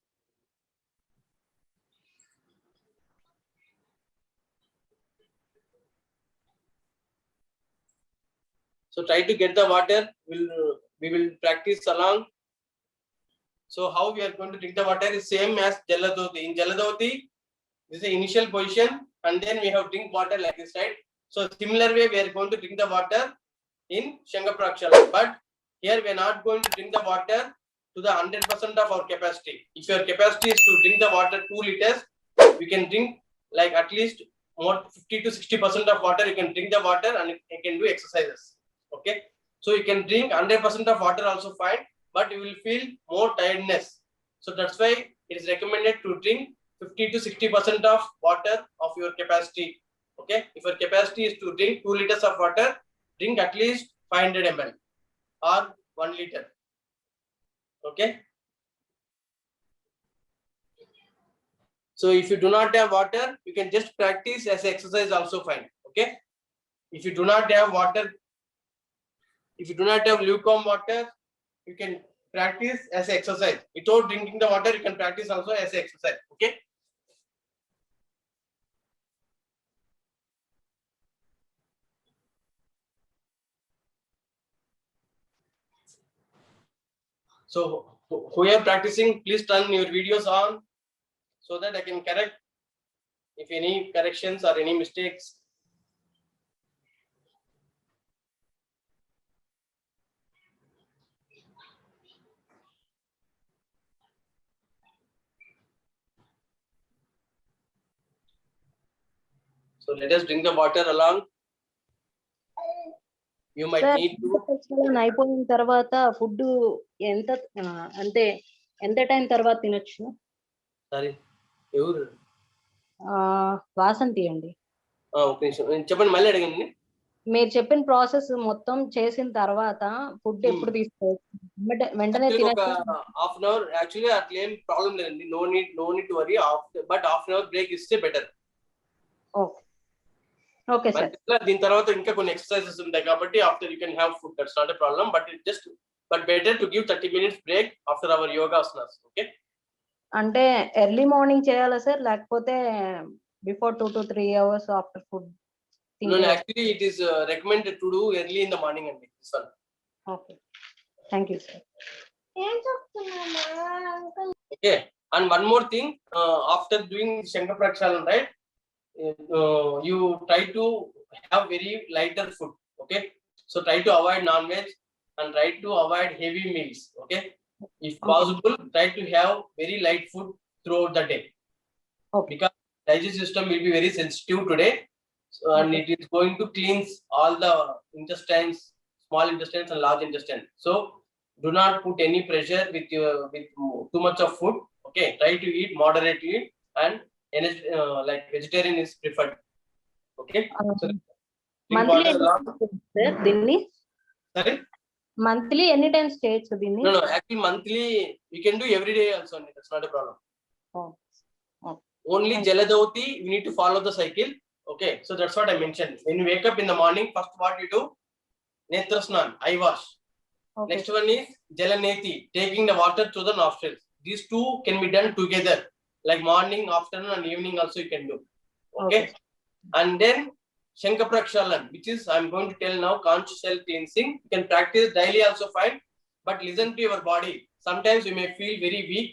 So try to get the water. We will practice along. So how we are going to drink the water is same as Jaladauti. In Jaladauti, this is the initial position, and then we have drink water like this, right? So similar way we are going to drink the water in Shankaprakshalan. But here we are not going to drink the water to the 100% of our capacity. If your capacity is to drink the water 2 liters, we can drink like at least more 50 to 60% of water. You can drink the water and you can do exercises. Okay, so you can drink 100% of water also fine, but you will feel more tiredness. So that's why it is recommended to drink 50 to 60% of water of your capacity. Okay, if your capacity is to drink 2 liters of water, drink at least 500 ml or 1 liter. Okay. So if you do not have water, you can just practice as exercise also fine. Okay. If you do not have water, if you do not have lukewarm water, you can practice as exercise. Without drinking the water, you can practice also as exercise. Okay. So who are practicing, please turn your videos on so that I can correct if any corrections or any mistakes. So let us drink the water along. You might sir need to. ప్రక్షాళన అయిపోయిన తర్వాత food ఎంత అంటే ఎంత time తర్వాత తినొచ్చు? Sorry. ఎవరు? వాసంతి అండి. ఒక నిమిషం చెప్పండి, మళ్ళీ అడగండి. మీరు చెప్పిన ప్రాసెస్ మొత్తం చేసిన తర్వాత ఫుడ్ ఎప్పుడు తీసుకోవచ్చు? వెంటనే తినొచ్చు? Half an hour. యాక్చువల్లీ అట్లా ఏం ప్రాబ్లం లేదండి. No need to worry. But half an hour break ఇస్తే బెటర్. Okay okay sir. దీని తర్వాత ఇంకా కొన్ని ఎక్సర్సైజెస్ ఉంటాయి కాబట్టి after you can have food. That's not a problem. But better to give 30 minutes break after our yoga asanas. Okay. అంటే early morning చేయాలా sir, లేకపోతే before 2 to 3 hours after food? No, actually it is recommended to do early in the morning and this one. Okay. Thank you, sir. Okay. And one more thing, after doing Shankar Prakshalan, right? You try to have very lighter food. Okay. So try to avoid non-veg and try to avoid heavy meals. Okay. If possible, try to have very light food throughout the day. Okay. Because digestive system will be very sensitive today. So, and it is going to cleanse all the intestines, small intestines and large intestines. So do not put any pressure with too much of food. Okay, try to eat moderately and like vegetarian is preferred. Okay. So, monthly sir dinni? Sorry? Monthly any time states dinni? No, actually monthly you can do every day also. That's not a problem. Oh. Only Jaladauti, you need to follow the cycle. Okay, so that's what I mentioned. When you wake up in the morning, first what you do? Netrasnan, eye wash. Okay. Next one is Jalaneti, taking the water to the nostrils. These two can be done together, like morning, afternoon, and evening also you can do. Okay. And then Shankar Prakshalan, which is I'm going to tell now, conscious self cleansing. You can practice daily also fine, but listen to your body. Sometimes you may feel very weak.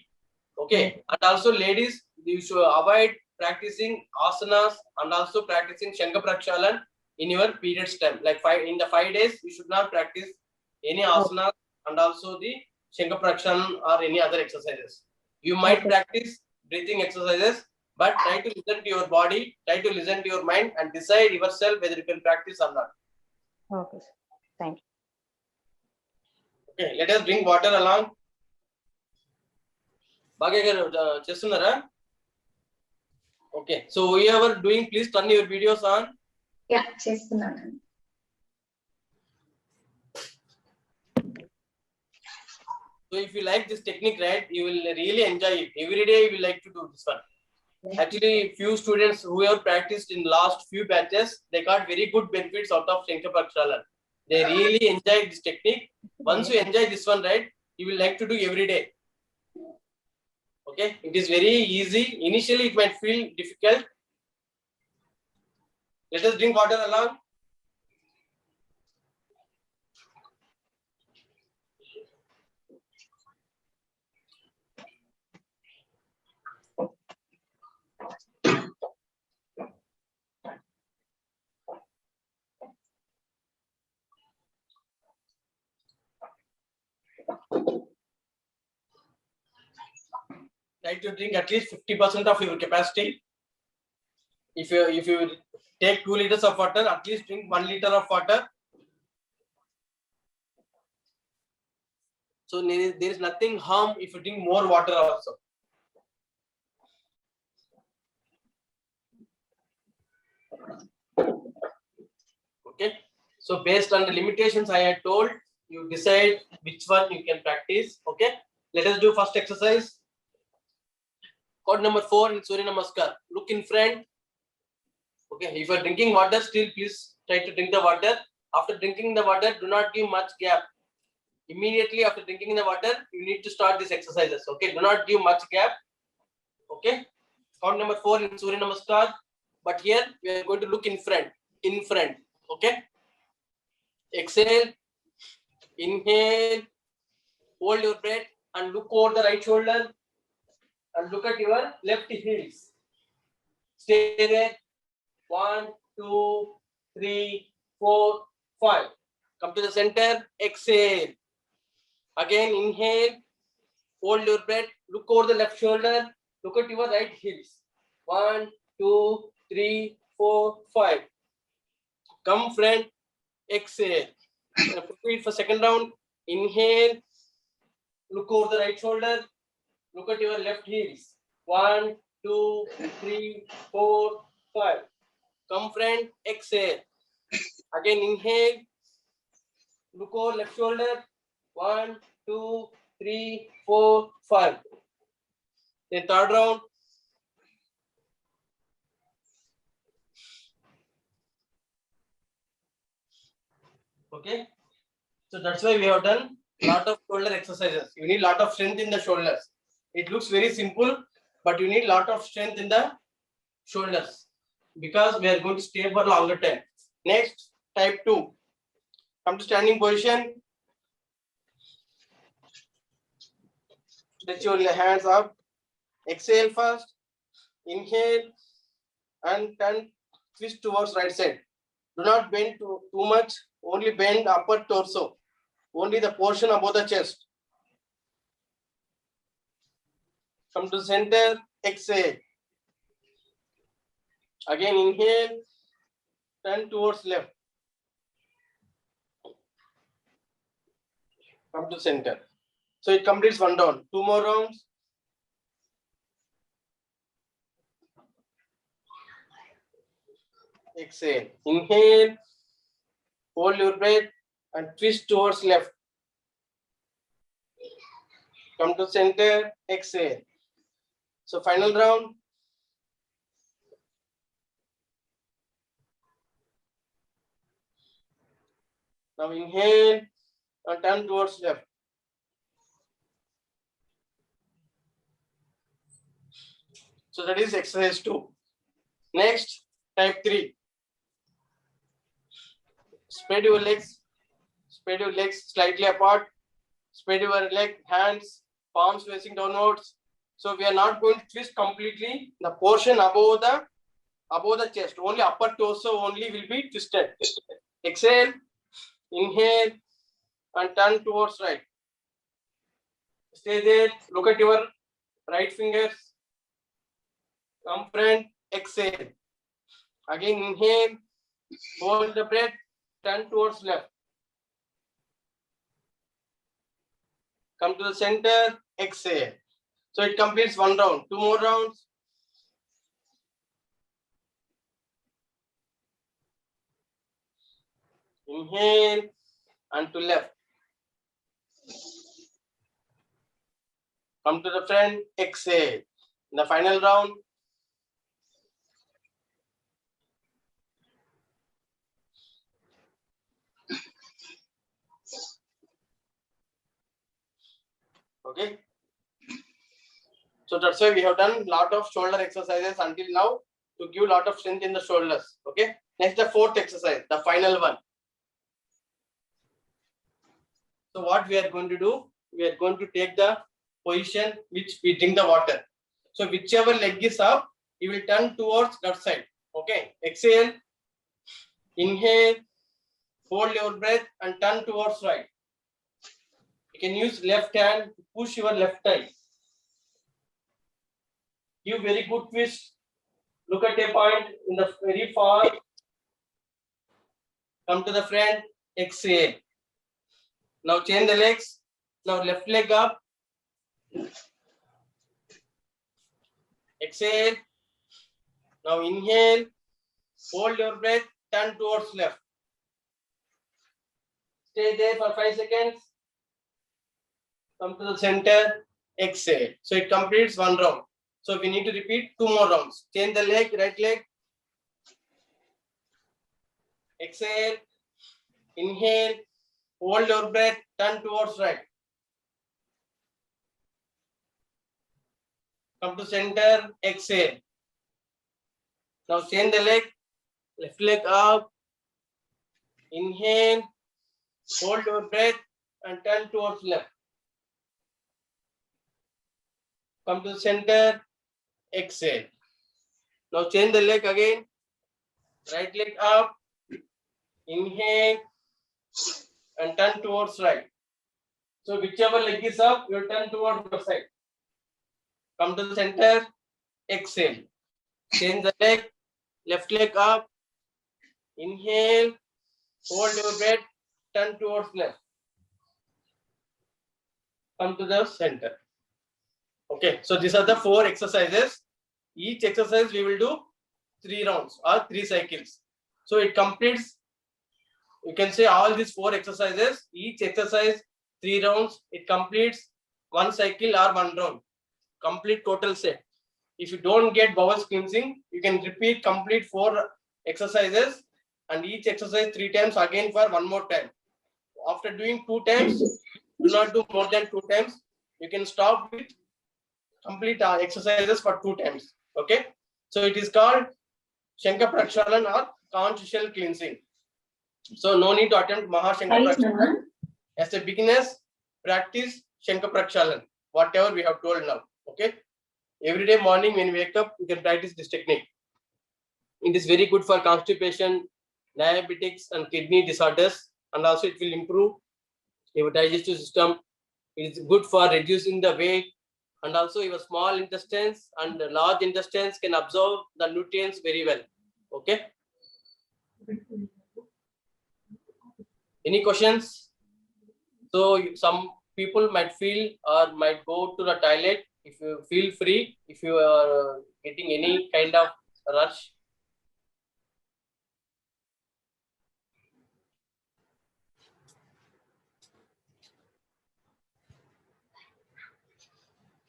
Okay. And also ladies, you should avoid practicing asanas and also practicing Shankar Prakshalan in your periods time. Like in the 5 days, you should not practice any asanas and also the Shankar Prakshalan or any other exercises. You might practice breathing exercises, but try to listen to your body, try to listen to your mind and decide yourself whether you can practice or not. Okay, thank you. Okay, let us drink water along. Bhagya garu chestunnara? Okay, so whoever doing, please turn your videos on. Yeah, చేస్తున్నాను. So if you like this technique, right, you will really enjoy it. Every day you will like to do this one. Actually, few students who have practiced in last few batches, they got very good benefits out of Shankar Prakshalan. They really enjoyed this technique. Once you enjoy this one, right, you will like to do every day. Okay, it is very easy. Initially, it might feel difficult. Let us drink water along. Try to drink at least 50% of your capacity. If you take 2 liters of water, at least drink 1 liter of water. So there is nothing harm if you drink more water also. Okay. So based on the limitations I had told, you decide which one you can practice. Okay. Let us do first exercise. Code number 4 in Surya Namaskar. Look in front. Okay. If you are drinking water, still please try to drink the water. After drinking the water, do not give much gap. Immediately after drinking the water, you need to start these exercises. Okay. Do not give much gap. Okay. Count number 4 in Surya Namaskar. But here we are going to look in front. In front. Okay. Exhale. Inhale. Hold your breath and look over the right shoulder and look at your left heels. Stay there. 1, 2, 3, 4, 5. Come to the center. Exhale. Again, inhale. Hold your breath. Look over the left shoulder. Look at your right heels. 1, 2, 3, 4, 5. Come front. Exhale. Repeat for second round. Inhale. Look over the right shoulder. Look at your left heels. 1, 2, 3, 4, 5. Come front. Exhale. Again, inhale. Look over left shoulder. 1, 2, 3, 4, 5. Then third round. Okay. So that's why we have done lot of shoulder exercises. You need lot of strength in the shoulders. It looks very simple, but you need lot of strength in the shoulders because we are going to stay for longer time. Next, type 2. Come to standing position. Stretch your hands up. Exhale first. Inhale and turn, twist towards right side. Do not bend too much. Only bend upper torso. Only the portion above the chest. Come to center. Exhale. Again, inhale. Turn towards left. Come to center. So it completes one round. 2 more rounds. Exhale. Inhale. Hold your breath and twist towards left. Come to center. Exhale. So final round. Now inhale and turn towards left. So that is exercise 2. Next, type 3. Spread your legs. Spread your legs slightly apart. Spread your leg, hands, palms facing downwards. So we are not going to twist completely. The portion above the chest, only upper torso only will be twisted. Exhale, inhale, and turn towards right. Stay there. Look at your right fingers. Come front. Exhale. Again, inhale. Hold the breath. Turn towards left. Come to the center. Exhale. So it completes one round. 2 more rounds. Inhale and to left. Come to the front. Exhale. In the final round. Okay. So that's why we have done lot of shoulder exercises until now to give lot of strength in the shoulders. Okay. Next, the fourth exercise, the final one. So what we are going to do, we are going to take the position which we drink the water. So whichever leg is up, you will turn towards left side. Okay. Exhale. Inhale. Hold your breath and turn towards right. You can use left hand to push your left thigh. Give very good twist. Look at a point in the very far. Come to the front. Exhale. Now change the legs. Now left leg up. Exhale. Now inhale. Hold your breath. Turn towards left. Stay there for 5 seconds. Come to the center. Exhale. So it completes one round. So we need to repeat 2 more rounds. Change the leg, right leg. Exhale. Inhale. Hold your breath. Turn towards right. Come to center. Exhale. Now change the leg. Left leg up. Inhale. Hold your breath and turn towards left. Come to center. Exhale. Now change the leg again. Right leg up. Inhale and turn towards right. So whichever leg is up, you turn towards the side. Come to the center. Exhale. Change the leg. Left leg up. Inhale. Hold your breath. Turn towards left. Come to the center. Okay. So these are the 4 exercises. Each exercise we will do 3 rounds or 3 cycles. So it completes. You can say all these 4 exercises. Each exercise 3 rounds. It completes 1 cycle or 1 round. Complete total set. If you don't get bowel cleansing, you can repeat complete 4 exercises and each exercise 3 times again for 1 more time. After doing 2 times, do not do more than 2 times. You can stop with complete exercises for 2 times. Okay. So it is called Shankha Prakshalan or conch shell cleansing. So no need to attempt Mahashankha Prakshalan. As a beginners, practice Shankha Prakshalan, whatever we have told now. Okay. Every day morning when you wake up, you can practice this technique. It is very good for constipation, diabetics, and kidney disorders, and also it will improve your digestive system. It is good for reducing the weight, and also your small intestines and large intestines can absorb the nutrients very well. Okay. Any questions? So some people might feel or might go to the toilet. If you feel free, if you are getting any kind of rush.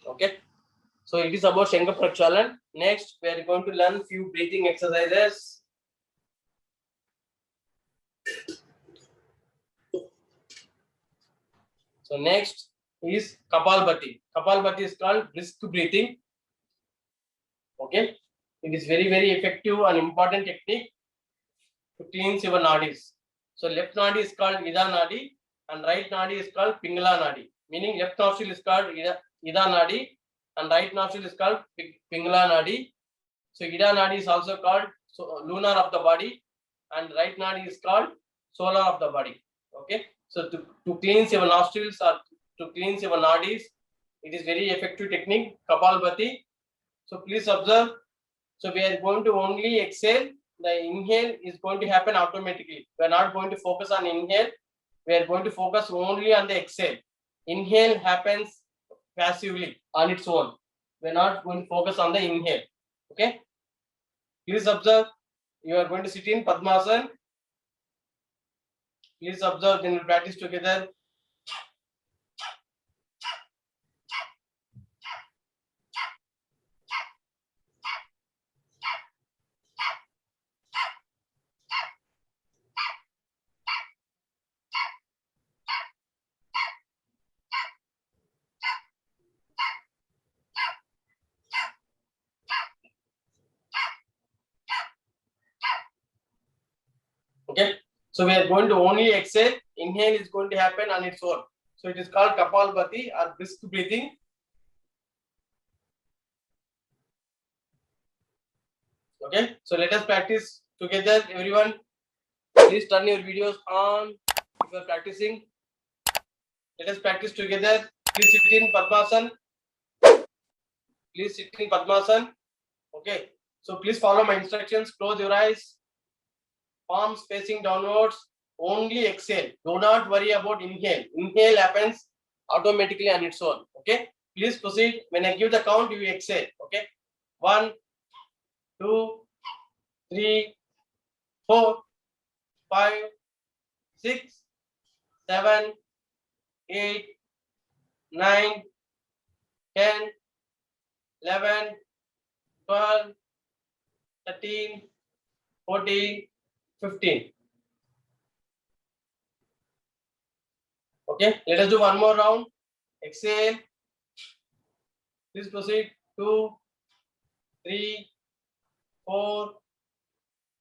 Okay. So it is about Shankha Prakshalan. Next, we are going to learn few breathing exercises. So next is Kapalbhati. Kapalbhati is called brisk breathing. Okay. It is very, very effective and important technique to cleanse your nadis. So left nadi is called Ida Nadi and right nadi is called Pingala Nadi. Meaning left nostril is called Ida Nadi and right nostril is called Pingala Nadi. So Ida Nadi is also called lunar of the body and right nadi is called solar of the body. Okay. So to cleanse your nostrils or to cleanse your nadis, it is very effective technique, Kapalbhati. So please observe. So we are going to only exhale. The inhale is going to happen automatically. We are not going to focus on inhale. We are going to focus only on the exhale. Inhale happens passively on its own. We are not going to focus on the inhale. Okay. Please observe. You are going to sit in Padmasana. Please observe. Then we'll practice together. Okay. So we are going to only exhale. Inhale is going to happen on its own. So it is called Kapalbhati or brisk breathing. Okay. So let us practice together, everyone. Please turn your videos on if you are practicing. Let us practice together. Please sit in Padmasana. Please sit in Padmasana. Okay. So please follow my instructions. Close your eyes. Palms facing downwards. Only exhale. Do not worry about inhale. Inhale happens automatically on its own. Okay. Please proceed. When I give the count, you exhale. Okay. 1, 2, 3, 4, 5, 6, 7, 8, 9, 10, 11, 12, 13, 14, 15. Okay, let us do one more round. Exhale. Please proceed. 2, 3, 4,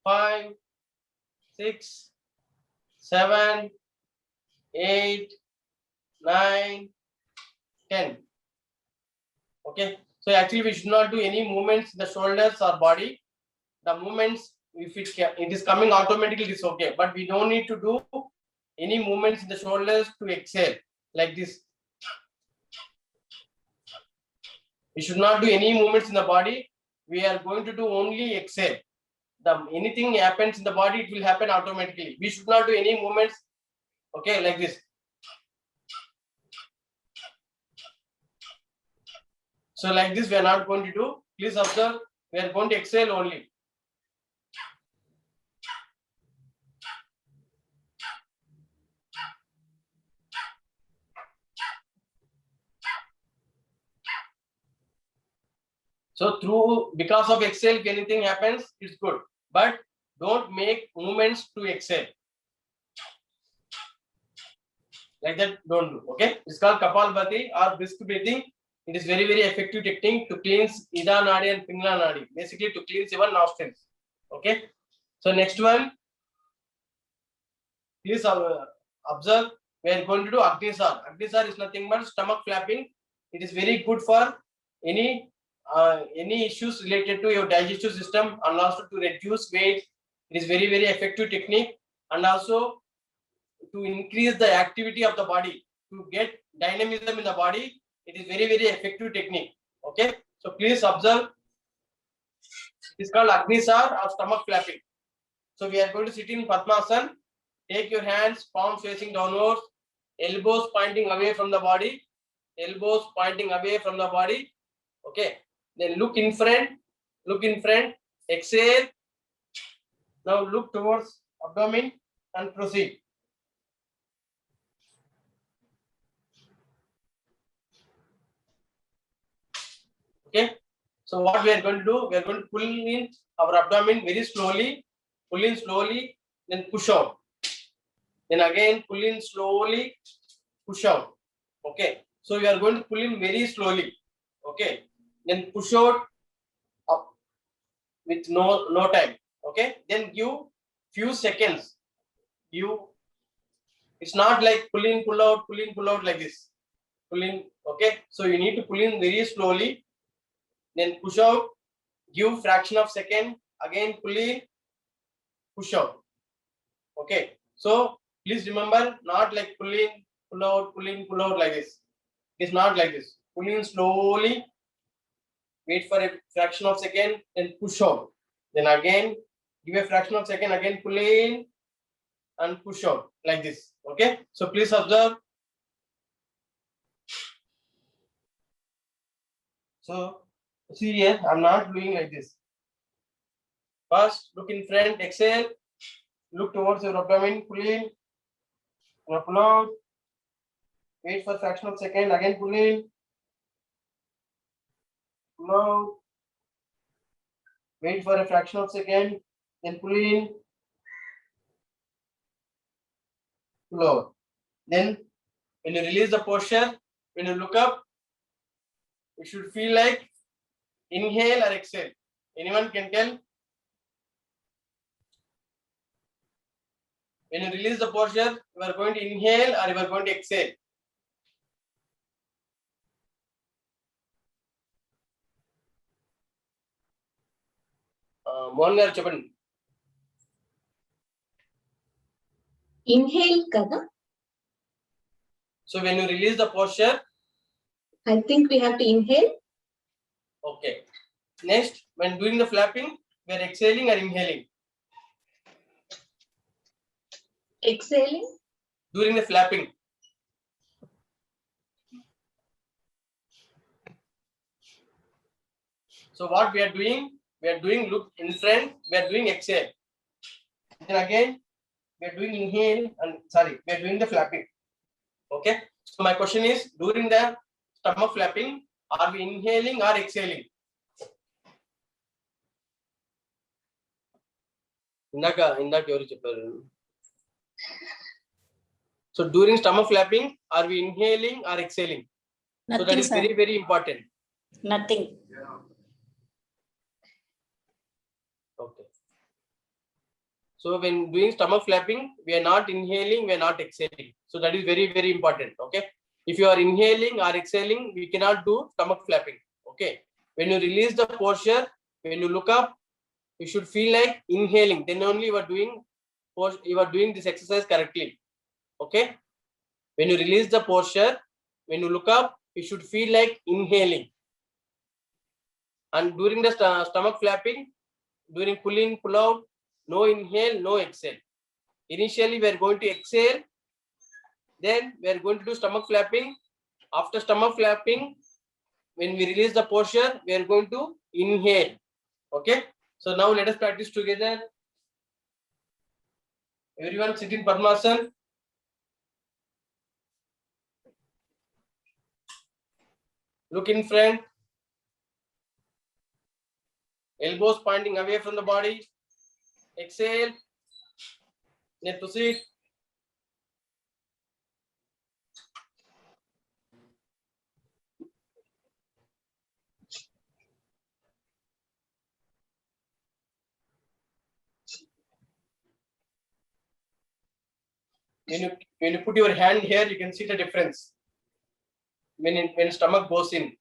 5, 6, 7, 8, 9, 10. Okay, so actually we should not do any movements in the shoulders or body. The movements, if it is coming automatically, it's okay, but we don't need to do any movements in the shoulders to exhale like this. We should not do any movements in the body. We are going to do only exhale. Anything happens in the body, it will happen automatically. We should not do any movements. Okay, like this. So like this we are not going to do. Please observe, we are going to exhale only. So because of exhale, if anything happens, it's good. But don't make movements to exhale. Like that, don't do. Okay, it's called Kapalbhati or brisk breathing. It is very, very effective technique to cleanse Ida Nadi and Pingla Nadi. Basically, to cleanse your nostrils. Okay. So next one, please observe. We are going to do Agnisar. Agnisar is nothing but stomach flapping. It is very good for any issues related to your digestive system and also to reduce weight. It is very, very effective technique, and also to increase the activity of the body, to get dynamism in the body. It is very, very effective technique. Okay, so please observe. It is called Agnisar or stomach flapping. So we are going to sit in Padmasana. Take your hands, palms facing downwards, elbows pointing away from the body, elbows pointing away from the body. Okay, then look in front, exhale. Now look towards abdomen and proceed. Okay, so what we are going to do, we are going to pull in our abdomen very slowly, pull in slowly, then push out. Then again pull in slowly, push out. Okay, so we are going to pull in very slowly. Okay, then push out up with no time. Okay, then give few seconds. It's not like pull in, pull out like this. Pull in. Okay, so you need to pull in very slowly, then push out, give fraction of second, again pull in, push out. Okay, so please remember, not like pull in, pull out like this. It's not like this. Pull in slowly, wait for a fraction of second, then push out. Then again give a fraction of second, again pull in and push out like this. Okay, so please observe. So see here, I'm not doing like this. First look in front, exhale, look towards your abdomen, pull in, pull out, wait for a fraction of second, again pull in, pull out, wait for a fraction of second, then pull in, pull out. Then when you release the posture, when you look up, you should feel like inhale or exhale. Anyone can tell? When you release the posture, you are going to inhale or you are going to exhale. Mohan garu cheppandi. Inhale kada. So when you release the posture, I think we have to inhale. okay. Next, when doing the flapping, we are exhaling or inhaling? Exhaling. During the flapping. So what we are doing look in front, we are doing exhale. Then again, we are doing inhale and we are doing the flapping. Okay. So my question is, during the stomach flapping, are we inhaling or exhaling? ఇందాక ఎవరు చెప్పారు? So during stomach flapping, are we inhaling or exhaling? So that Nothing, is sir. very, very important. Nothing. Okay. So when doing stomach flapping, we are not inhaling, we are not exhaling. So that is very, very important. Okay. If you are inhaling or exhaling, we cannot do stomach flapping. Okay. When you release the posture, when you look up, you should feel like inhaling. Then only you are doing this exercise correctly. Okay. When you release the posture, when you look up, you should feel like inhaling. And during the stomach flapping, during pull in, pull out, no inhale, no exhale. Initially, we are going to exhale. Then we are going to do stomach flapping. After stomach flapping, when we release the posture, we are going to inhale. Okay. So now let us practice together. Everyone sit in Padmasana. Look in front. Elbows pointing away from the body. Exhale. Then proceed. When you put your hand here, you can see the difference. When stomach goes in.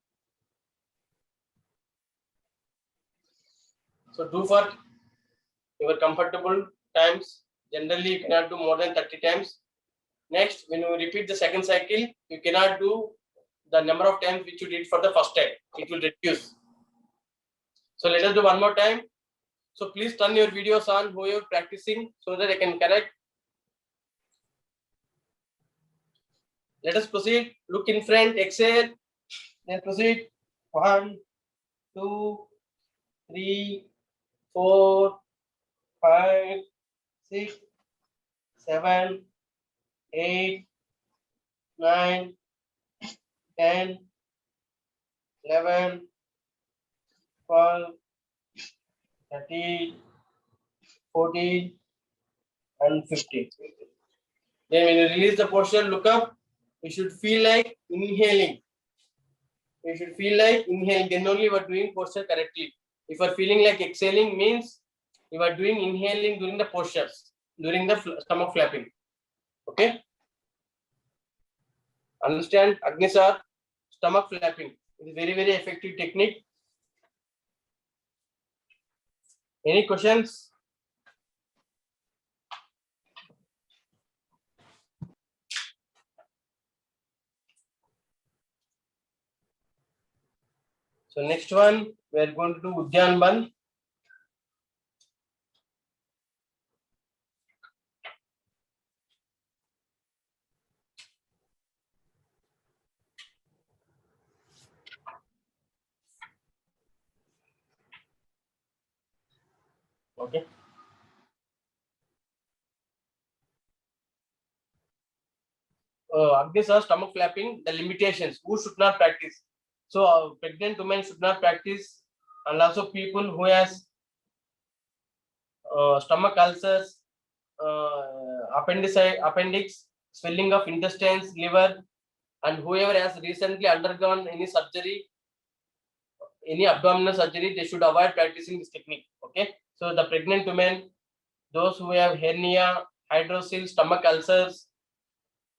So do for your comfortable times. Generally, you cannot do more than 30 times. Next, when you repeat the second cycle, you cannot do the number of times which you did for the first time. It will reduce. So let us do one more time. So please turn your videos on who you are practicing so that I can correct. Let us proceed. Look in front, exhale. Then proceed. 1, 2, 3, 4, 5, 6, 7, 8, 9, 10, 11, 12, 13, 14, and 15. Then when you release the posture, look up. You should feel like inhaling. You should feel like inhaling. Then only you are doing posture correctly. If you are feeling like exhaling, means you are doing inhaling during the postures, during the stomach flapping. Okay. Understand? Agnisar, stomach flapping. It is very, very effective technique. Any questions? So next one, we are going to do Udyan Bandh. Okay. Agnisar, stomach flapping, the limitations. Who should not practice? So pregnant women should not practice, and also people who has stomach ulcers, appendix, swelling of intestines, liver, and whoever has recently undergone any surgery, any abdominal surgery, they should avoid practicing this technique. Okay. So the pregnant women, those who have hernia, hydrocele, stomach ulcers,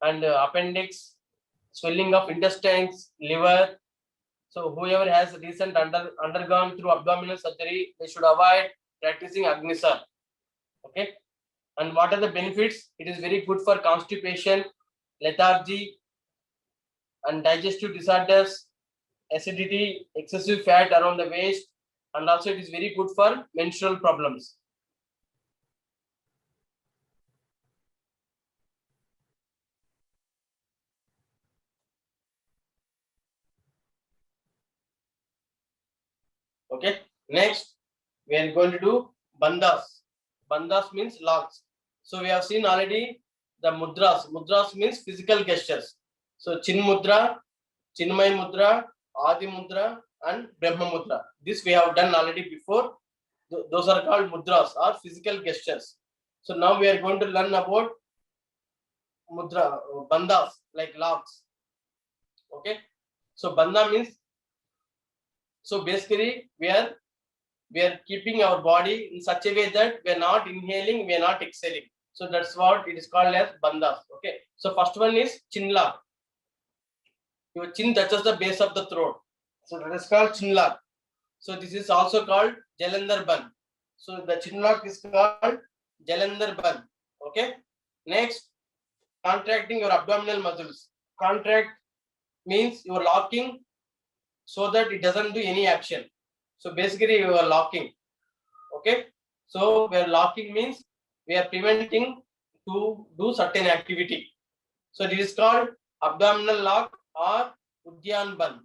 and appendix, swelling of intestines, liver. So whoever has recent undergone through abdominal surgery, they should avoid practicing Agnisar. Okay. And what are the benefits? It is very good for constipation, lethargy, and digestive disorders, acidity, excessive fat around the waist, and also it is very good for menstrual problems. Okay. Next, we are going to do bandhas. Bandhas means locks. So we have seen already the mudras. Mudras means physical gestures. So Chin Mudra, Chinmay Mudra, Adi Mudra, and Brahma Mudra. This we have done already before. Those are called mudras or physical gestures. So now we are going to learn about mudra, bandhas, like locks. Okay. So bandha means, so basically we are keeping our body in such a way that we are not inhaling, we are not exhaling. So that's what it is called as bandhas. Okay. So first one is chin lock. Your chin touches the base of the throat. So that is called chin lock. So this is also called Jalandhar Bandh. So the chin lock is called Jalandhar Bandh. Okay. Next, contracting your abdominal muscles. Contract means you are locking so that it doesn't do any action. So basically you are locking. Okay. So we are locking means we are preventing to do certain activity. So this is called abdominal lock or Udyan Bandh.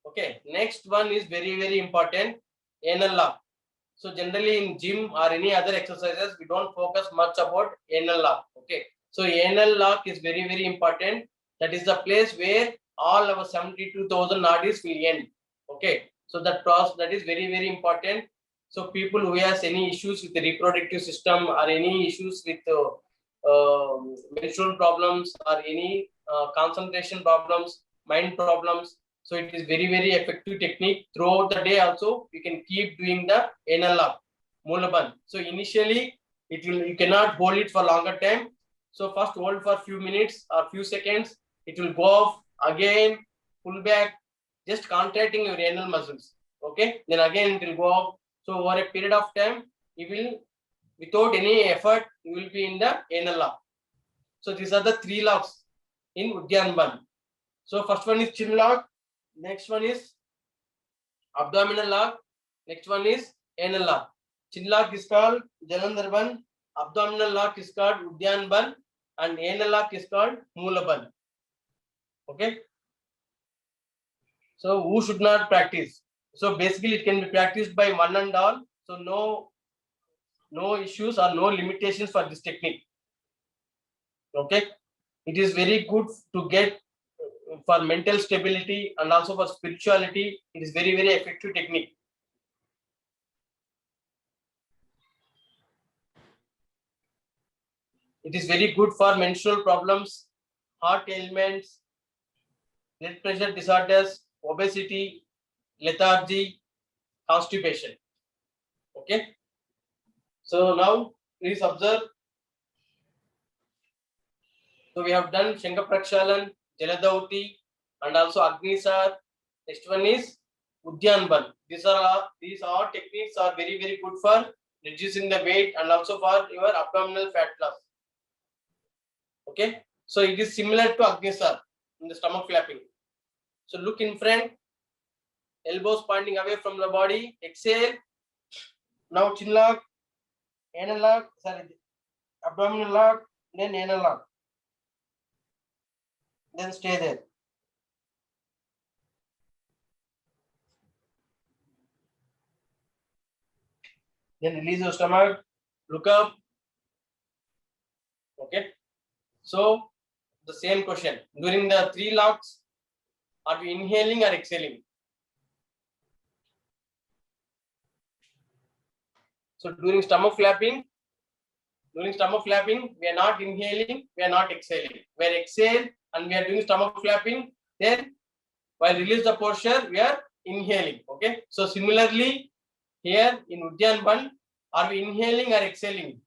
Okay. Next one is very, very important, anal lock. So generally in gym or any other exercises, we don't focus much about anal lock. Okay. So anal lock is very, very important. That is the place where all our 72,000 nadis will end. Okay. So that process, that is very, very important. So people who has any issues with the reproductive system or any issues with menstrual problems or any concentration problems, mind problems. So it is very, very effective technique. Throughout the day also, you can keep doing the anal lock, Mula Bandh. So initially, you cannot hold it for longer time. So first hold for few minutes or few seconds. It will go off again, pull back, just contracting your anal muscles. Okay. Then again it will go off. So over a period of time, you will, without any effort, you will be in the anal lock. So these are the three locks in Udyan Bandh. So first one is chin lock. Next one is abdominal lock. Next one is anal lock. Chin lock is called Jalandhar Bandh. Abdominal lock is called Udyan Bandh. And anal lock is called Mula Bandh. Okay. So who should not practice? So basically it can be practiced by one and all. So no issues or no limitations for this technique. Okay. It is very good to get for mental stability and also for spirituality. It is very, very effective technique. It is very good for menstrual problems, heart ailments, blood pressure disorders, obesity, lethargy, constipation. Okay. So now please observe. So we have done Shanka Prakshalan, Jaladauti, and also Agnisar. Next one is Udyan Bandh. These all techniques are very, very good for reducing the weight and also for your abdominal fat loss. Okay. So it is similar to Agnisar in the stomach flapping. So look in front, elbows pointing away from the body. Exhale. Now chin lock, anal lock, abdominal lock, then anal lock. Then stay there. Then release your stomach. Look up. Okay. So the same question. During the three locks, are we inhaling or exhaling? So during stomach flapping, we are not inhaling, we are not exhaling. We are exhale and we are doing stomach flapping. Then while release the posture, we are inhaling. Okay. So similarly, here in Udyan Bandh, are we inhaling or exhaling?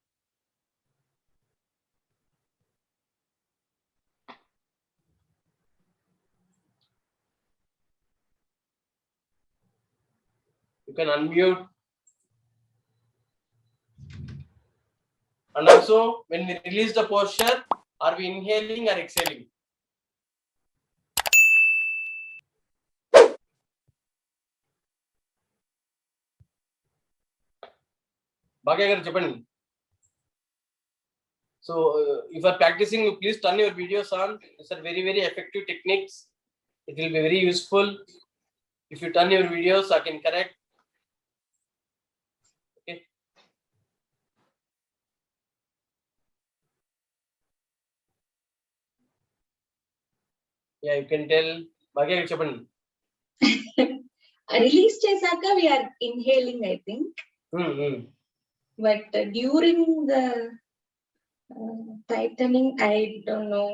You can unmute. And also, when we release the posture, are we inhaling or exhaling? So, if you are practicing, please turn your videos on. These are very, very effective techniques. It will be very useful. If you turn your videos, I can correct. Okay. Yeah, you can tell. Bhagya, చెప్పండి. Release chesaka we are inhaling, I think. But during the tightening, I don't know.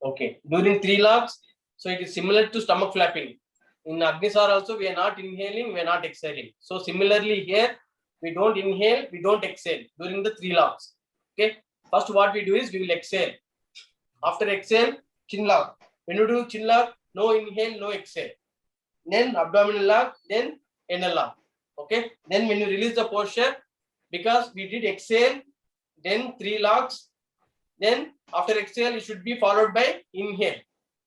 Okay. During 3 locks, so it is similar to stomach flapping. In Agnisar also, we are not inhaling, we are not exhaling. So similarly here, we don't inhale, we don't exhale during the 3 locks. Okay. First, what we do is we will exhale. After exhale, chin lock. When you do chin lock, no inhale, no exhale. Then abdominal lock, then anal lock. Okay. Then when you release the posture, because we did exhale, then 3 locks. Then after exhale, it should be followed by inhale.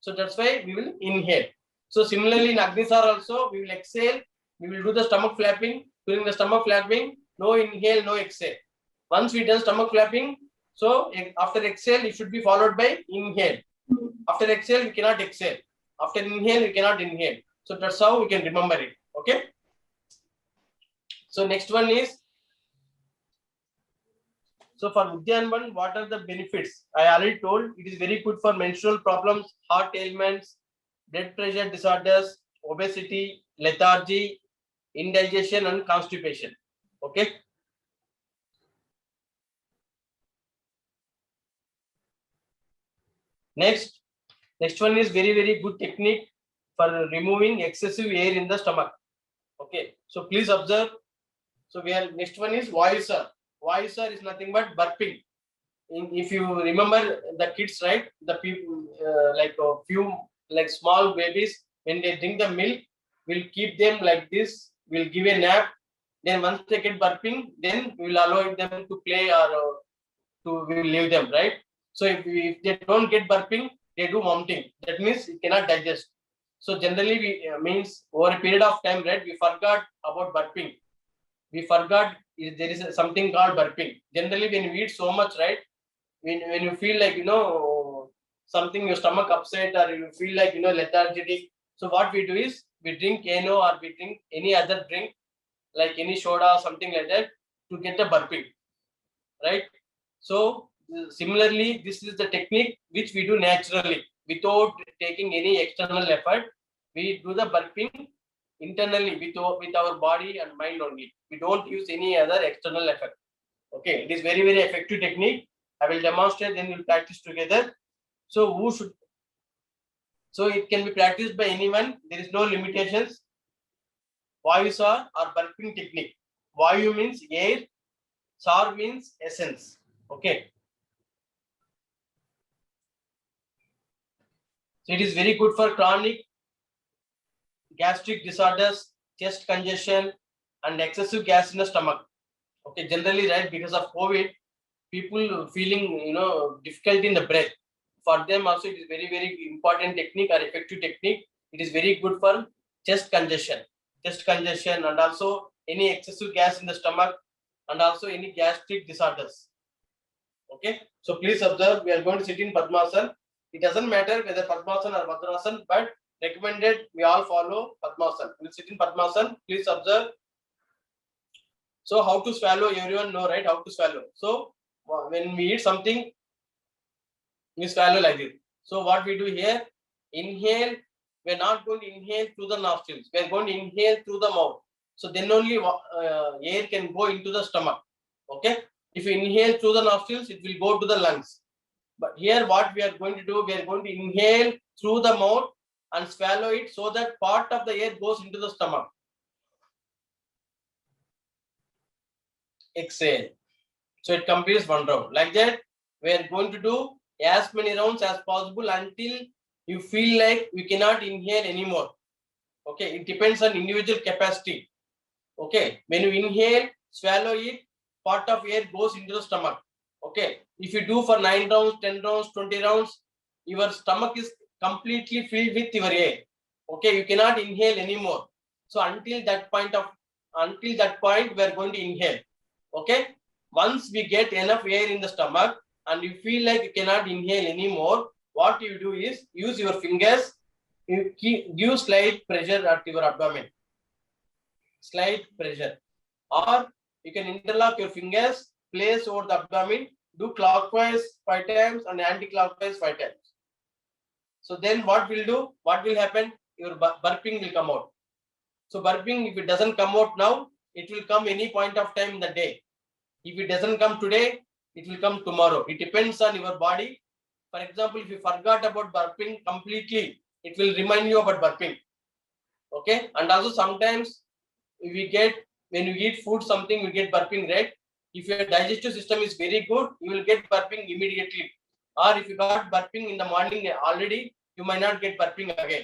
So that's why we will inhale. So similarly in Agnisar also, we will exhale. We will do the stomach flapping. During the stomach flapping, no inhale, no exhale. Once we done stomach flapping, so after exhale, it should be followed by inhale. After exhale, we cannot exhale. After inhale, we cannot inhale. So that's how we can remember it. Okay. So next one is, so for Udyanvan, what are the benefits? I already told it is very good for menstrual problems, heart ailments, blood pressure disorders, obesity, lethargy, indigestion, and constipation. Okay. Next one is very, very good technique for removing excessive air in the stomach. Okay. So please observe. So we are, next one is Vayusar. Vayusar is nothing but burping. If you remember the kids, right? The people like a few like small babies, when they drink the milk, we'll keep them like this. We'll give a nap. Then once they get burping, then we will allow them to play or we will leave them, right? So if they don't get burping, they do vomiting. That means it cannot digest. So generally, we means over a period of time, right? We forgot about burping. We forgot there is something called burping. Generally, when you eat so much, right? When you feel like, something, your stomach upset, or you feel like, lethargic. So what we do is we drink Eno, or we drink any other drink, like any soda or something like that, to get the burping, right? So similarly, this is the technique which we do naturally without taking any external effort. We do the burping internally with our body and mind only. We don't use any other external effort. Okay, it is very, very effective technique. I will demonstrate, then we'll practice together. So so it can be practiced by anyone. There is no limitations. Vayusar or burping technique. Vayu means air, Sar means essence. Okay. So it is very good for chronic gastric disorders, chest congestion, and excessive gas in the stomach. Okay, generally, right, because of COVID, people feeling, difficulty in the breath. For them also, it is very, very important technique or effective technique. It is very good for chest congestion, and also any excessive gas in the stomach, and also any gastric disorders. Okay, so please observe, we are going to sit in Padmasana. It doesn't matter whether Padmasana or Madrasana, but recommended we all follow Padmasana. We'll sit in Padmasana. Please observe. So how to swallow, everyone know, right? How to swallow. So when we eat something, we swallow like this. So what we do here, inhale. We're not going to inhale through the nostrils. We're going to inhale through the mouth. So then only air can go into the stomach. Okay. If you inhale through the nostrils, it will go to the lungs. But here what we are going to do, we are going to inhale through the mouth and swallow it, so that part of the air goes into the stomach. Exhale. So it completes one round. Like that, we are going to do as many rounds as possible until you feel like we cannot inhale anymore. Okay, it depends on individual capacity. Okay, when you inhale, swallow it, part of air goes into the stomach. Okay, if you do for 9 rounds, 10 rounds, 20 rounds, your stomach is completely filled with your air. Okay, you cannot inhale anymore. So until that point, we are going to inhale. Okay, once we get enough air in the stomach and you feel like you cannot inhale anymore, what you do is use your fingers, you give slight pressure at your abdomen. Slight pressure. Or you can interlock your fingers, place over the abdomen, do clockwise 5 times and anti-clockwise 5 times. So then what will do? What will happen? Your burping will come out. So burping, if it doesn't come out now, it will come any point of time in the day. If it doesn't come today, it will come tomorrow. It depends on your body. For example, if you forgot about burping completely, it will remind you about burping. Okay. And also sometimes we get, when you eat food, something we get burping, right? If your digestive system is very good, you will get burping immediately. Or if you got burping in the morning already, you might not get burping again.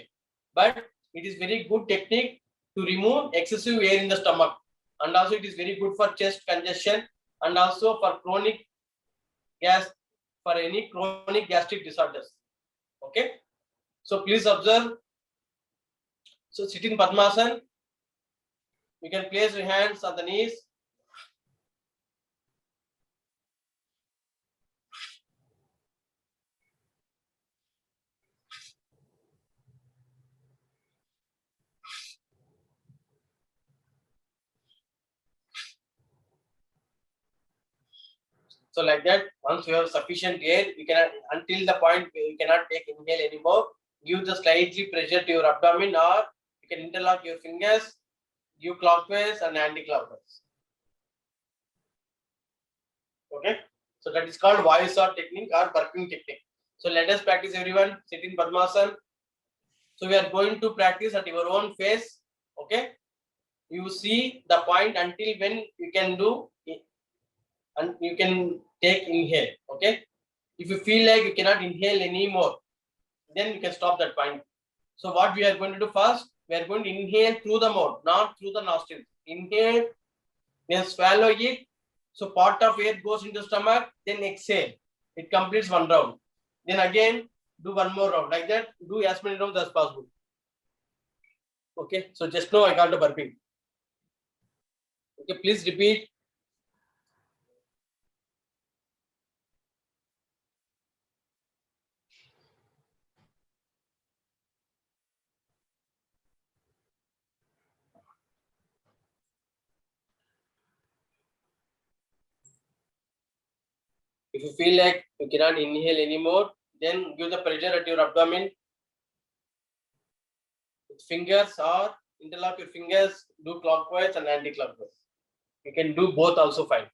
But it is very good technique to remove excessive air in the stomach. And also it is very good for chest congestion and also for chronic gas, for any chronic gastric disorders. Okay. So please observe. So sit in Padmasana. You can place your hands on the knees. So like that, once you have sufficient air, you cannot, until the point where you cannot take inhale anymore, give the slightly pressure to your abdomen, or you can interlock your fingers, give clockwise and anti-clockwise. Okay. So that is called Vayusar technique or burping technique. So let us practice, everyone. Sit in Padmasana. So we are going to practice at your own pace. Okay. You see the point until when you can do it, and you can take inhale. Okay. If you feel like you cannot inhale anymore, then you can stop that point. So what we are going to do first, we are going to inhale through the mouth, not through the nostrils. Inhale, then swallow it. So part of air goes into the stomach, then exhale. It completes one round. Then again, do one more round. Like that, do as many rounds as possible. Okay, so just now I got the burping. Okay, please repeat. If you feel like you cannot inhale anymore, then give the pressure at your abdomen with fingers, or interlock your fingers, do clockwise and anti-clockwise. You can do both also fine.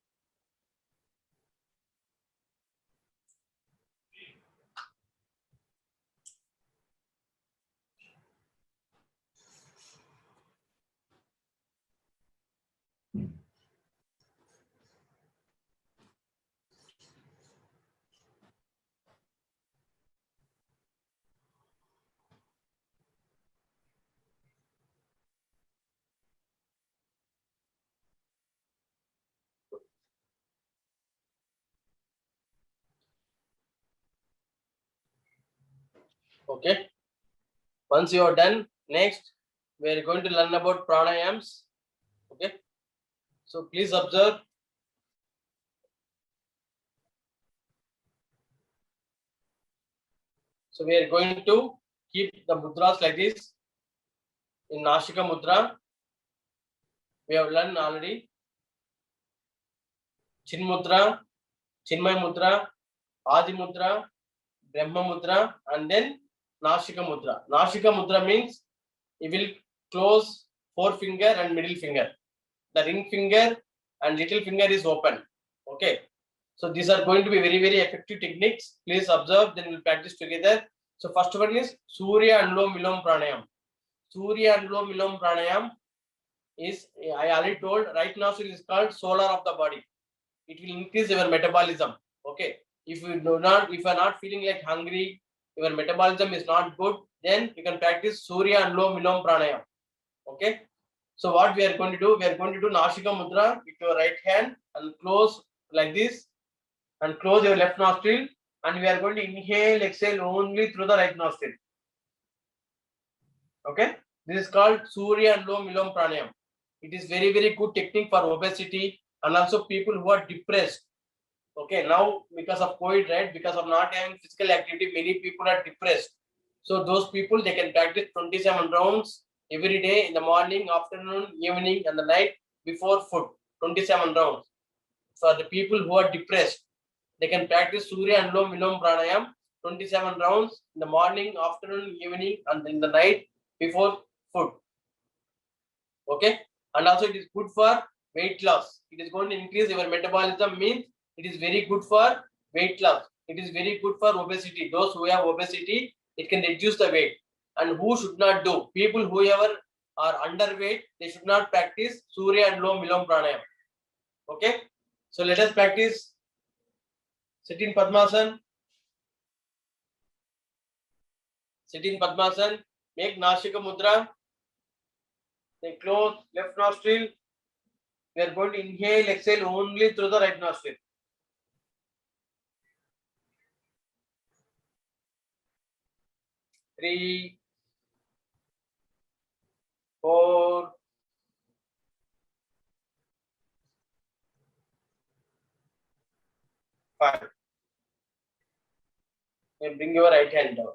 Okay. Once you are done, next we are going to learn about pranayams. Okay. So please observe. So we are going to keep the mudras like this. In Nashika Mudra, we have learned already. Chin Mudra, Chinmay Mudra, Adi Mudra, Brahma Mudra, and then Nashika Mudra. Nashika Mudra means you will close forefinger and middle finger. The ring finger and little finger is open. Okay. So these are going to be very, very effective techniques. Please observe, then we'll practice together. So first one is Surya Anulom Vilom Pranayam. Surya Anulom Vilom Pranayam is, I already told, right now it is called solar of the body. It will increase your metabolism. Okay. If you are not feeling like hungry, your metabolism is not good, then you can practice Surya Anulom Vilom Pranayam. Okay. So what we are going to do, we are going to do Nashika Mudra with your right hand and close like this and close your left nostril, and we are going to inhale, exhale only through the right nostril. Okay. This is called Surya Anulom Vilom Pranayam. It is very, very good technique for obesity and also people who are depressed. Okay, now because of COVID, right, because of not having physical activity, many people are depressed. So those people, they can practice 27 rounds every day in the morning, afternoon, evening, and the night before food. 27 rounds. For the people who are depressed, they can practice Surya Anulom Vilom Pranayam 27 rounds in the morning, afternoon, evening, and in the night before food. Okay, and also it is good for weight loss. It is going to increase your metabolism, means it is very good for weight loss. It is very good for obesity. Those who have obesity, it can reduce the weight. And who should not do? People whoever are underweight, they should not practice Surya and Lom Vilom Pranayam. Okay, so let us practice. Sit in Padmasan. Sit in Padmasan. Make Nashika Mudra. Then close left nostril. We are going to inhale, exhale only through the right nostril. 3, 4, 5. And bring your right hand down.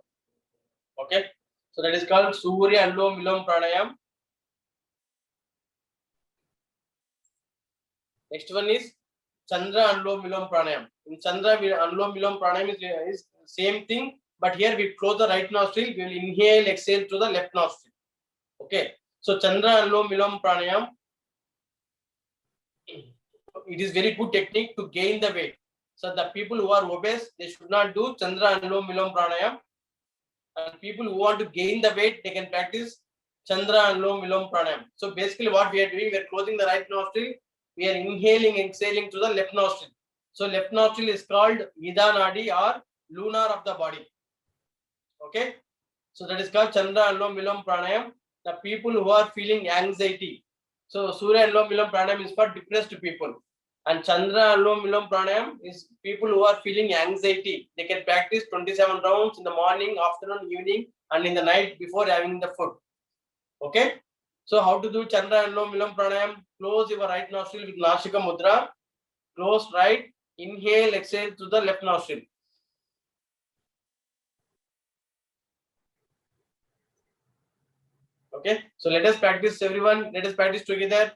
Okay, so that is called Surya Anulom Vilom Pranayam. Next one is Chandra Anulom Vilom Pranayam. In Chandra Anulom Vilom Pranayam is same thing, but here we close the right nostril. We will inhale, exhale through the left nostril. Okay, so Chandra Anulom Vilom Pranayam. It is very good technique to gain the weight. So the people who are obese, they should not do Chandra Anulom Vilom Pranayam. And people who want to gain the weight, they can practice Chandra Anulom Vilom Pranayam. So basically what we are doing, we are closing the right nostril. We are inhaling, exhaling to the left nostril. So left nostril is called Ida Nadi or lunar of the body. Okay. So that is called Chandra Anulom Vilom Pranayam. The people who are feeling anxiety. So Surya Anulom Vilom Pranayam is for depressed people. And Chandra Anulom Vilom Pranayam is people who are feeling anxiety. They can practice 27 rounds in the morning, afternoon, evening, and in the night before having the food. Okay. So how to do Chandra Anulom Vilom Pranayam? Close your right nostril with Nashika Mudra. Close right. Inhale, exhale to the left nostril. Okay. So let us practice, everyone. Let us practice together.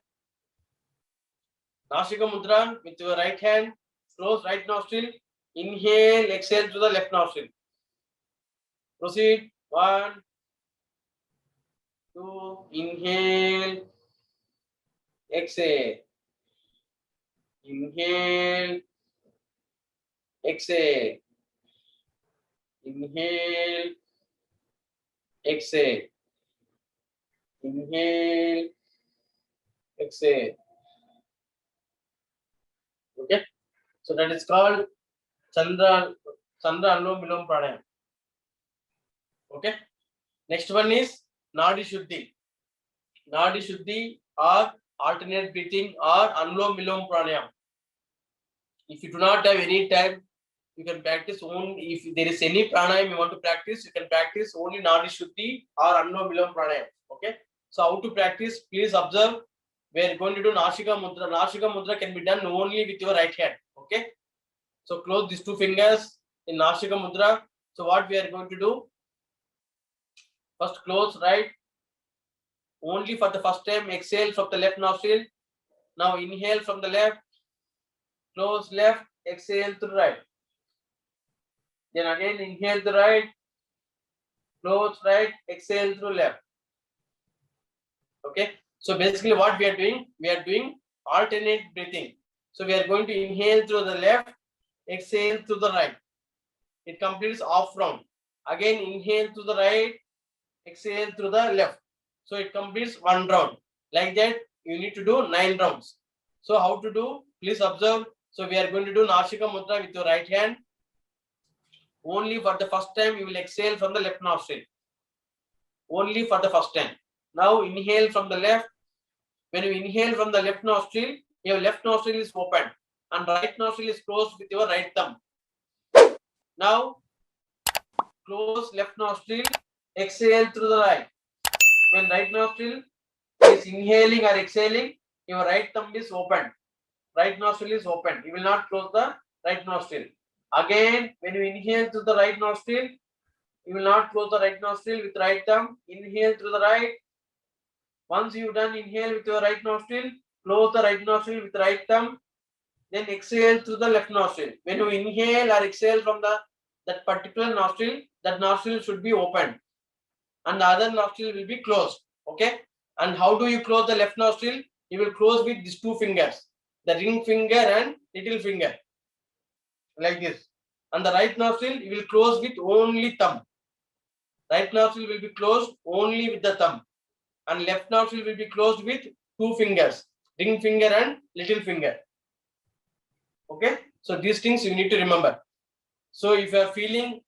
Nashika Mudra with your right hand. Close right nostril. Inhale, exhale to the left nostril. Proceed. 1, 2. Inhale. Exhale. Inhale. Exhale. Inhale. Exhale. Inhale. Exhale. Okay. So that is called Chandra Anulom Vilom Pranayam. Okay. Next one is Nadi Shuddhi. Nadi Shuddhi or alternate breathing or Anulom Vilom Pranayam. If you do not have any time, you can practice only, if there is any pranayam you want to practice, you can practice only Nadi Shuddhi or Anulom Vilom Pranayam. Okay. So how to practice? Please observe. We are going to do Nashika Mudra. Nashika Mudra can be done only with your right hand. Okay. So close these two fingers in Nashika Mudra. So what we are going to do? First close right. Only for the first time, exhale from the left nostril. Now inhale from the left. Close left. Exhale to the right. Then again inhale the right. Close right. Exhale through left. Okay. So basically what we are doing alternate breathing. So we are going to inhale through the left, exhale to the right. It completes half round. Again inhale to the right, exhale through the left. So it completes 1 round. Like that you need to do 9 rounds. So how to do? Please observe. So we are going to do Nashika Mudra with your right hand. Only for the first time you will exhale from the left nostril. Only for the first time. Now inhale from the left. When you inhale from the left nostril, your left nostril is open and right nostril is closed with your right thumb. Now close left nostril, exhale through the right. When right nostril is inhaling or exhaling, your right thumb is open. Right nostril is open. You will not close the right nostril. Again, when you inhale through the right nostril, you will not close the right nostril with right thumb. Inhale through the right. Once you done inhale with your right nostril, close the right nostril with right thumb. Then exhale through the left nostril. When you inhale or exhale from the that particular nostril, that nostril should be opened and the other nostril will be closed. Okay. And how do you close the left nostril? You will close with these two fingers, the ring finger and little finger, like this. And the right nostril you will close with only thumb. Right nostril will be closed only with the thumb, and left nostril will be closed with two fingers, ring finger and little finger. Okay, so these things you need to remember. So if you are feeling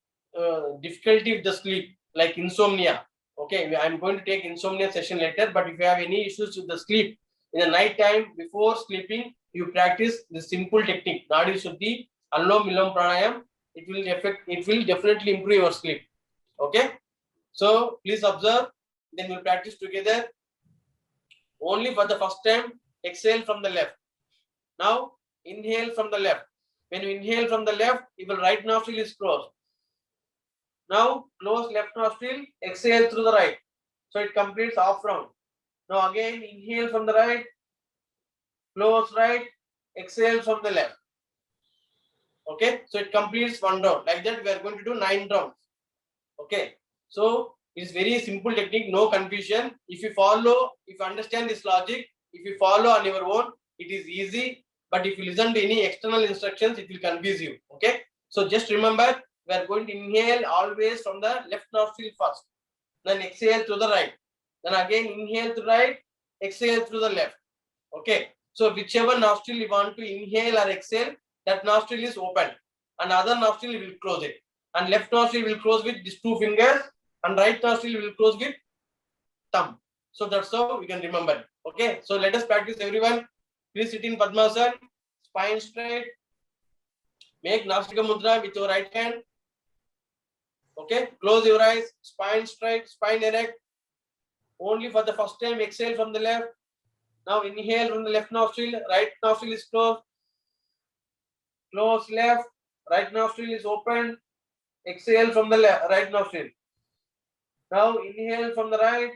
difficulty with the sleep, like insomnia, okay, I'm going to take insomnia session later, but if you have any issues with the sleep in the night time before sleeping, you practice the simple technique, Nadi Shuddhi, Anulom Vilom Pranayam. It will definitely improve your sleep. Okay, so please observe, then we'll practice together. Only for the first time, exhale from the left. Now inhale from the left. When you inhale from the left, your right nostril is closed. Now close left nostril, exhale through the right. So it completes half round. Now again inhale from the right, close right, exhale from the left. Okay, so it completes one round. Like that, we are going to do 9 rounds. Okay, so it's very simple technique, no confusion. If you follow, if you understand this logic, if you follow on your own, it is easy. But if you listen to any external instructions, it will confuse you. Okay, so just remember, we are going to inhale always from the left nostril first, then exhale to the right, then again inhale to the right, exhale through the left. Okay, so whichever nostril you want to inhale or exhale, that nostril is open, and other nostril will close it, and left nostril will close with these two fingers, and right nostril will close with thumb. So that's how we can remember. Okay, so let us practice, everyone. Please sit in Padmasana, spine straight. Make Nasika Mudra with your right hand. Okay, close your eyes, spine straight, spine erect. Only for the first time, exhale from the left. Now inhale from the left nostril, right nostril is closed. Close left, right nostril is open. Exhale from the left, right nostril. Now inhale from the right,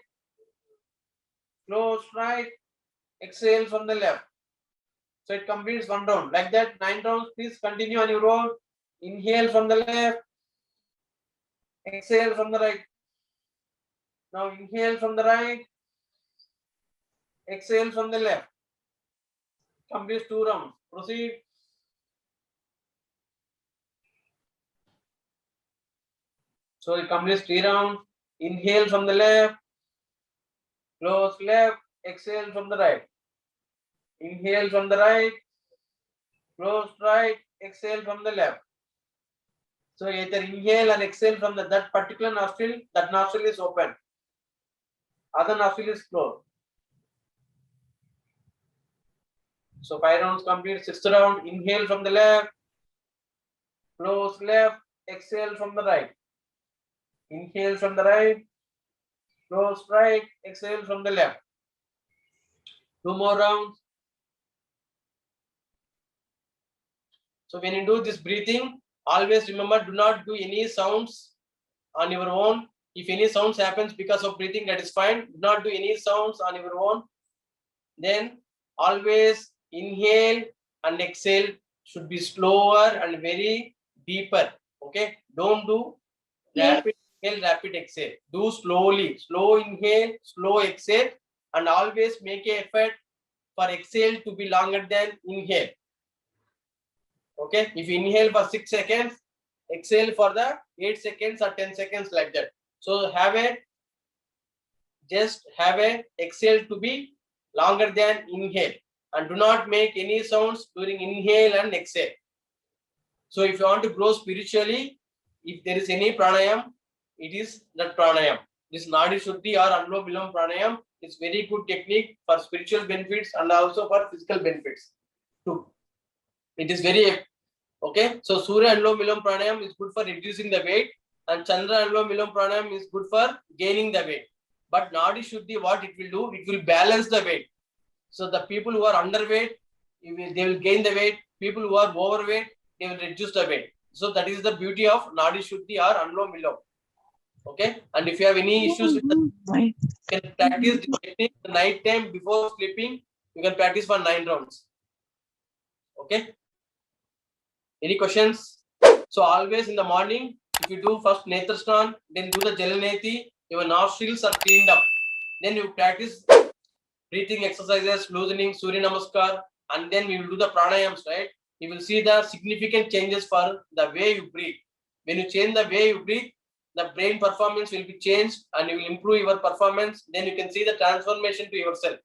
close right, exhale from the left. So it completes one round. Like that, 9 rounds. Please continue on your own. Inhale from the left, exhale from the right. Now inhale from the right, exhale from the left. Completes 2 rounds. Proceed. So it completes 3 rounds. Inhale from the left, close left, exhale from the right. Inhale from the right, close right, exhale from the left. So either inhale and exhale from that particular nostril, that nostril is open, other nostril is closed. So 5 rounds complete. 6th round, inhale from the left, close left, exhale from the right. Inhale from the right, close right, exhale from the left. 2 more rounds. So when you do this breathing, always remember, do not do any sounds on your own. If any sounds happens because of breathing, that is fine. Do not do any sounds on your own. Then always inhale and exhale should be slower and very deeper. Okay, don't do rapid inhale, rapid exhale. Do slowly, slow inhale, slow exhale, and always make an effort for exhale to be longer than inhale. Okay, if you inhale for 6 seconds, exhale for the 8 seconds or 10 seconds, like that. So just have a exhale to be longer than inhale, and do not make any sounds during inhale and exhale. So if you want to grow spiritually, if there is any pranayam, it is that pranayam. This Nadi Shuddhi or Anulom Vilom Pranayam is very good technique for spiritual benefits and also for physical benefits too. It is very okay. So Surya Anulom Vilom Pranayam is good for reducing the weight, and Chandra Anulom Vilom Pranayam is good for gaining the weight. But Nadi Shuddhi, what it will do, it will balance the weight. So the people who are underweight, they will gain the weight. People who are overweight, they will reduce the weight. So that is the beauty of Nadi Shuddhi or Anulom Vilom. Okay, and if you have any issues with you can practice this technique the night time before sleeping. You can practice for 9 rounds. Okay. Any questions? So always in the morning, if you do first Netrasnan, then do the Jalaneti, your nostrils are cleaned up. Then you practice breathing exercises, loosening, Surya Namaskar, and then we will do the pranayams, right? You will see the significant changes for the way you breathe. When you change the way you breathe, the brain performance will be changed and you will improve your performance. Then you can see the transformation to yourself.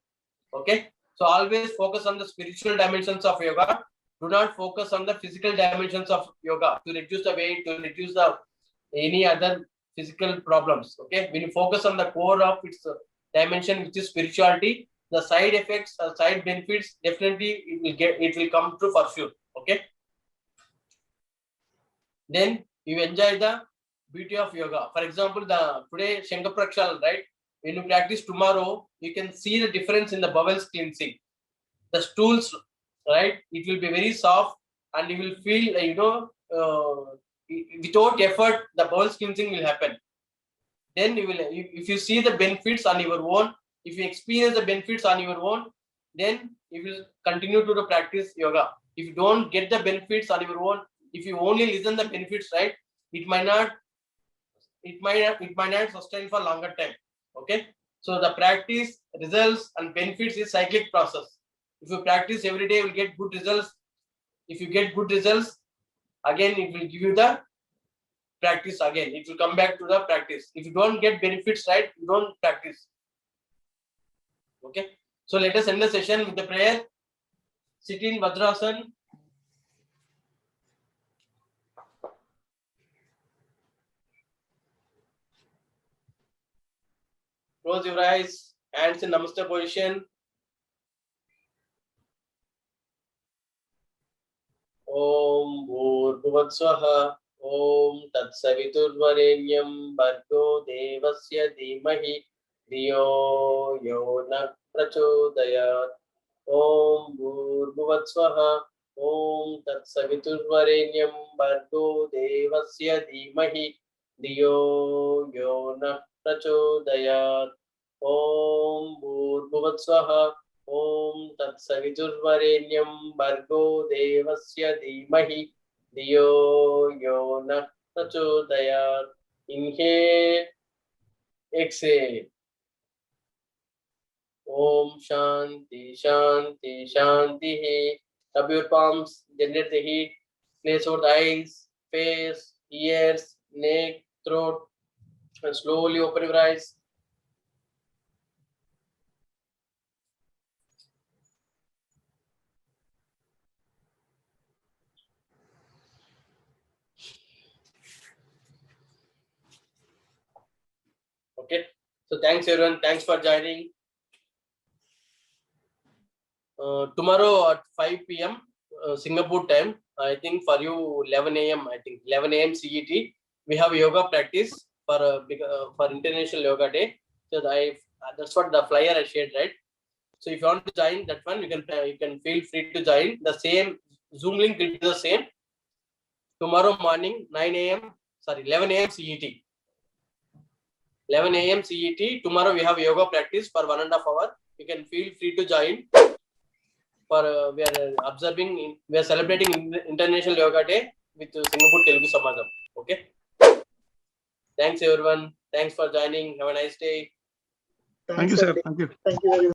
Okay? So always focus on the spiritual dimensions of yoga. Do not focus on the physical dimensions of yoga to reduce the weight, to reduce the any other physical problems. Okay? When you focus on the core of its dimension, which is spirituality, the side effects or side benefits definitely it will come true for sure. Okay? Then you enjoy the beauty of yoga. For example, the today Shankar Prakshal, right? When you practice tomorrow, you can see the difference in the bowels cleansing. The stools, right? It will be very soft, and you will feel, without effort, the bowels cleansing will happen. Then you will, if you see the benefits on your own, if you experience the benefits on your own, then you will continue to practice yoga. If you don't get the benefits on your own, if you only listen the benefits, right, it might not sustain for longer time. Okay, so the practice, results, and benefits is cyclic process. If you practice every day, you will get good results. If you get good results, again it will give you the practice again. It will come back to the practice. If you don't get benefits, right, you don't practice. Okay, so let us end the session with the prayer. Sit in Vajrasan. Close your eyes, hands in Namaste position. Om Bhurbhuvasvaha. Om Tatsaviturvarenyam Bhargo Devasya Dhimahi Dhiyo Yo Na Prachodayat. Om Bhurbhuvasvaha. Om Tatsaviturvarenyam Bhargo Devasya Dhimahi Dhiyo Yo Na Prachodayat. Om Bhurbhuvasvaha. Om Tatsaviturvarenyam Bhargo Devasya Dhimahi Dhiyo Yo Na Prachodayat. Inhale, exhale. Om Shanti Shanti Shanti. Rub your palms, generate the heat. Place over the eyes, face, ears, neck, throat, and slowly open your eyes. Okay, so thanks everyone. Thanks for joining. Tomorrow at 5 p.m. Singapore time, I think for you 11 a.m. I think 11 a.m. CET. We have yoga practice for International Yoga Day. So that's what the flyer I shared, right? So if you want to join that one, you can feel free to join. The same Zoom link will be the same. Tomorrow morning 11 a.m. CET. 11 a.m. CET. Tomorrow we have yoga practice for 1.5 hours. You can feel free to join. We are celebrating International Yoga Day with Singapore Telugu Samajam. Okay. Thanks everyone. Thanks for joining. Have a nice day. Thank you, sir. Thank you.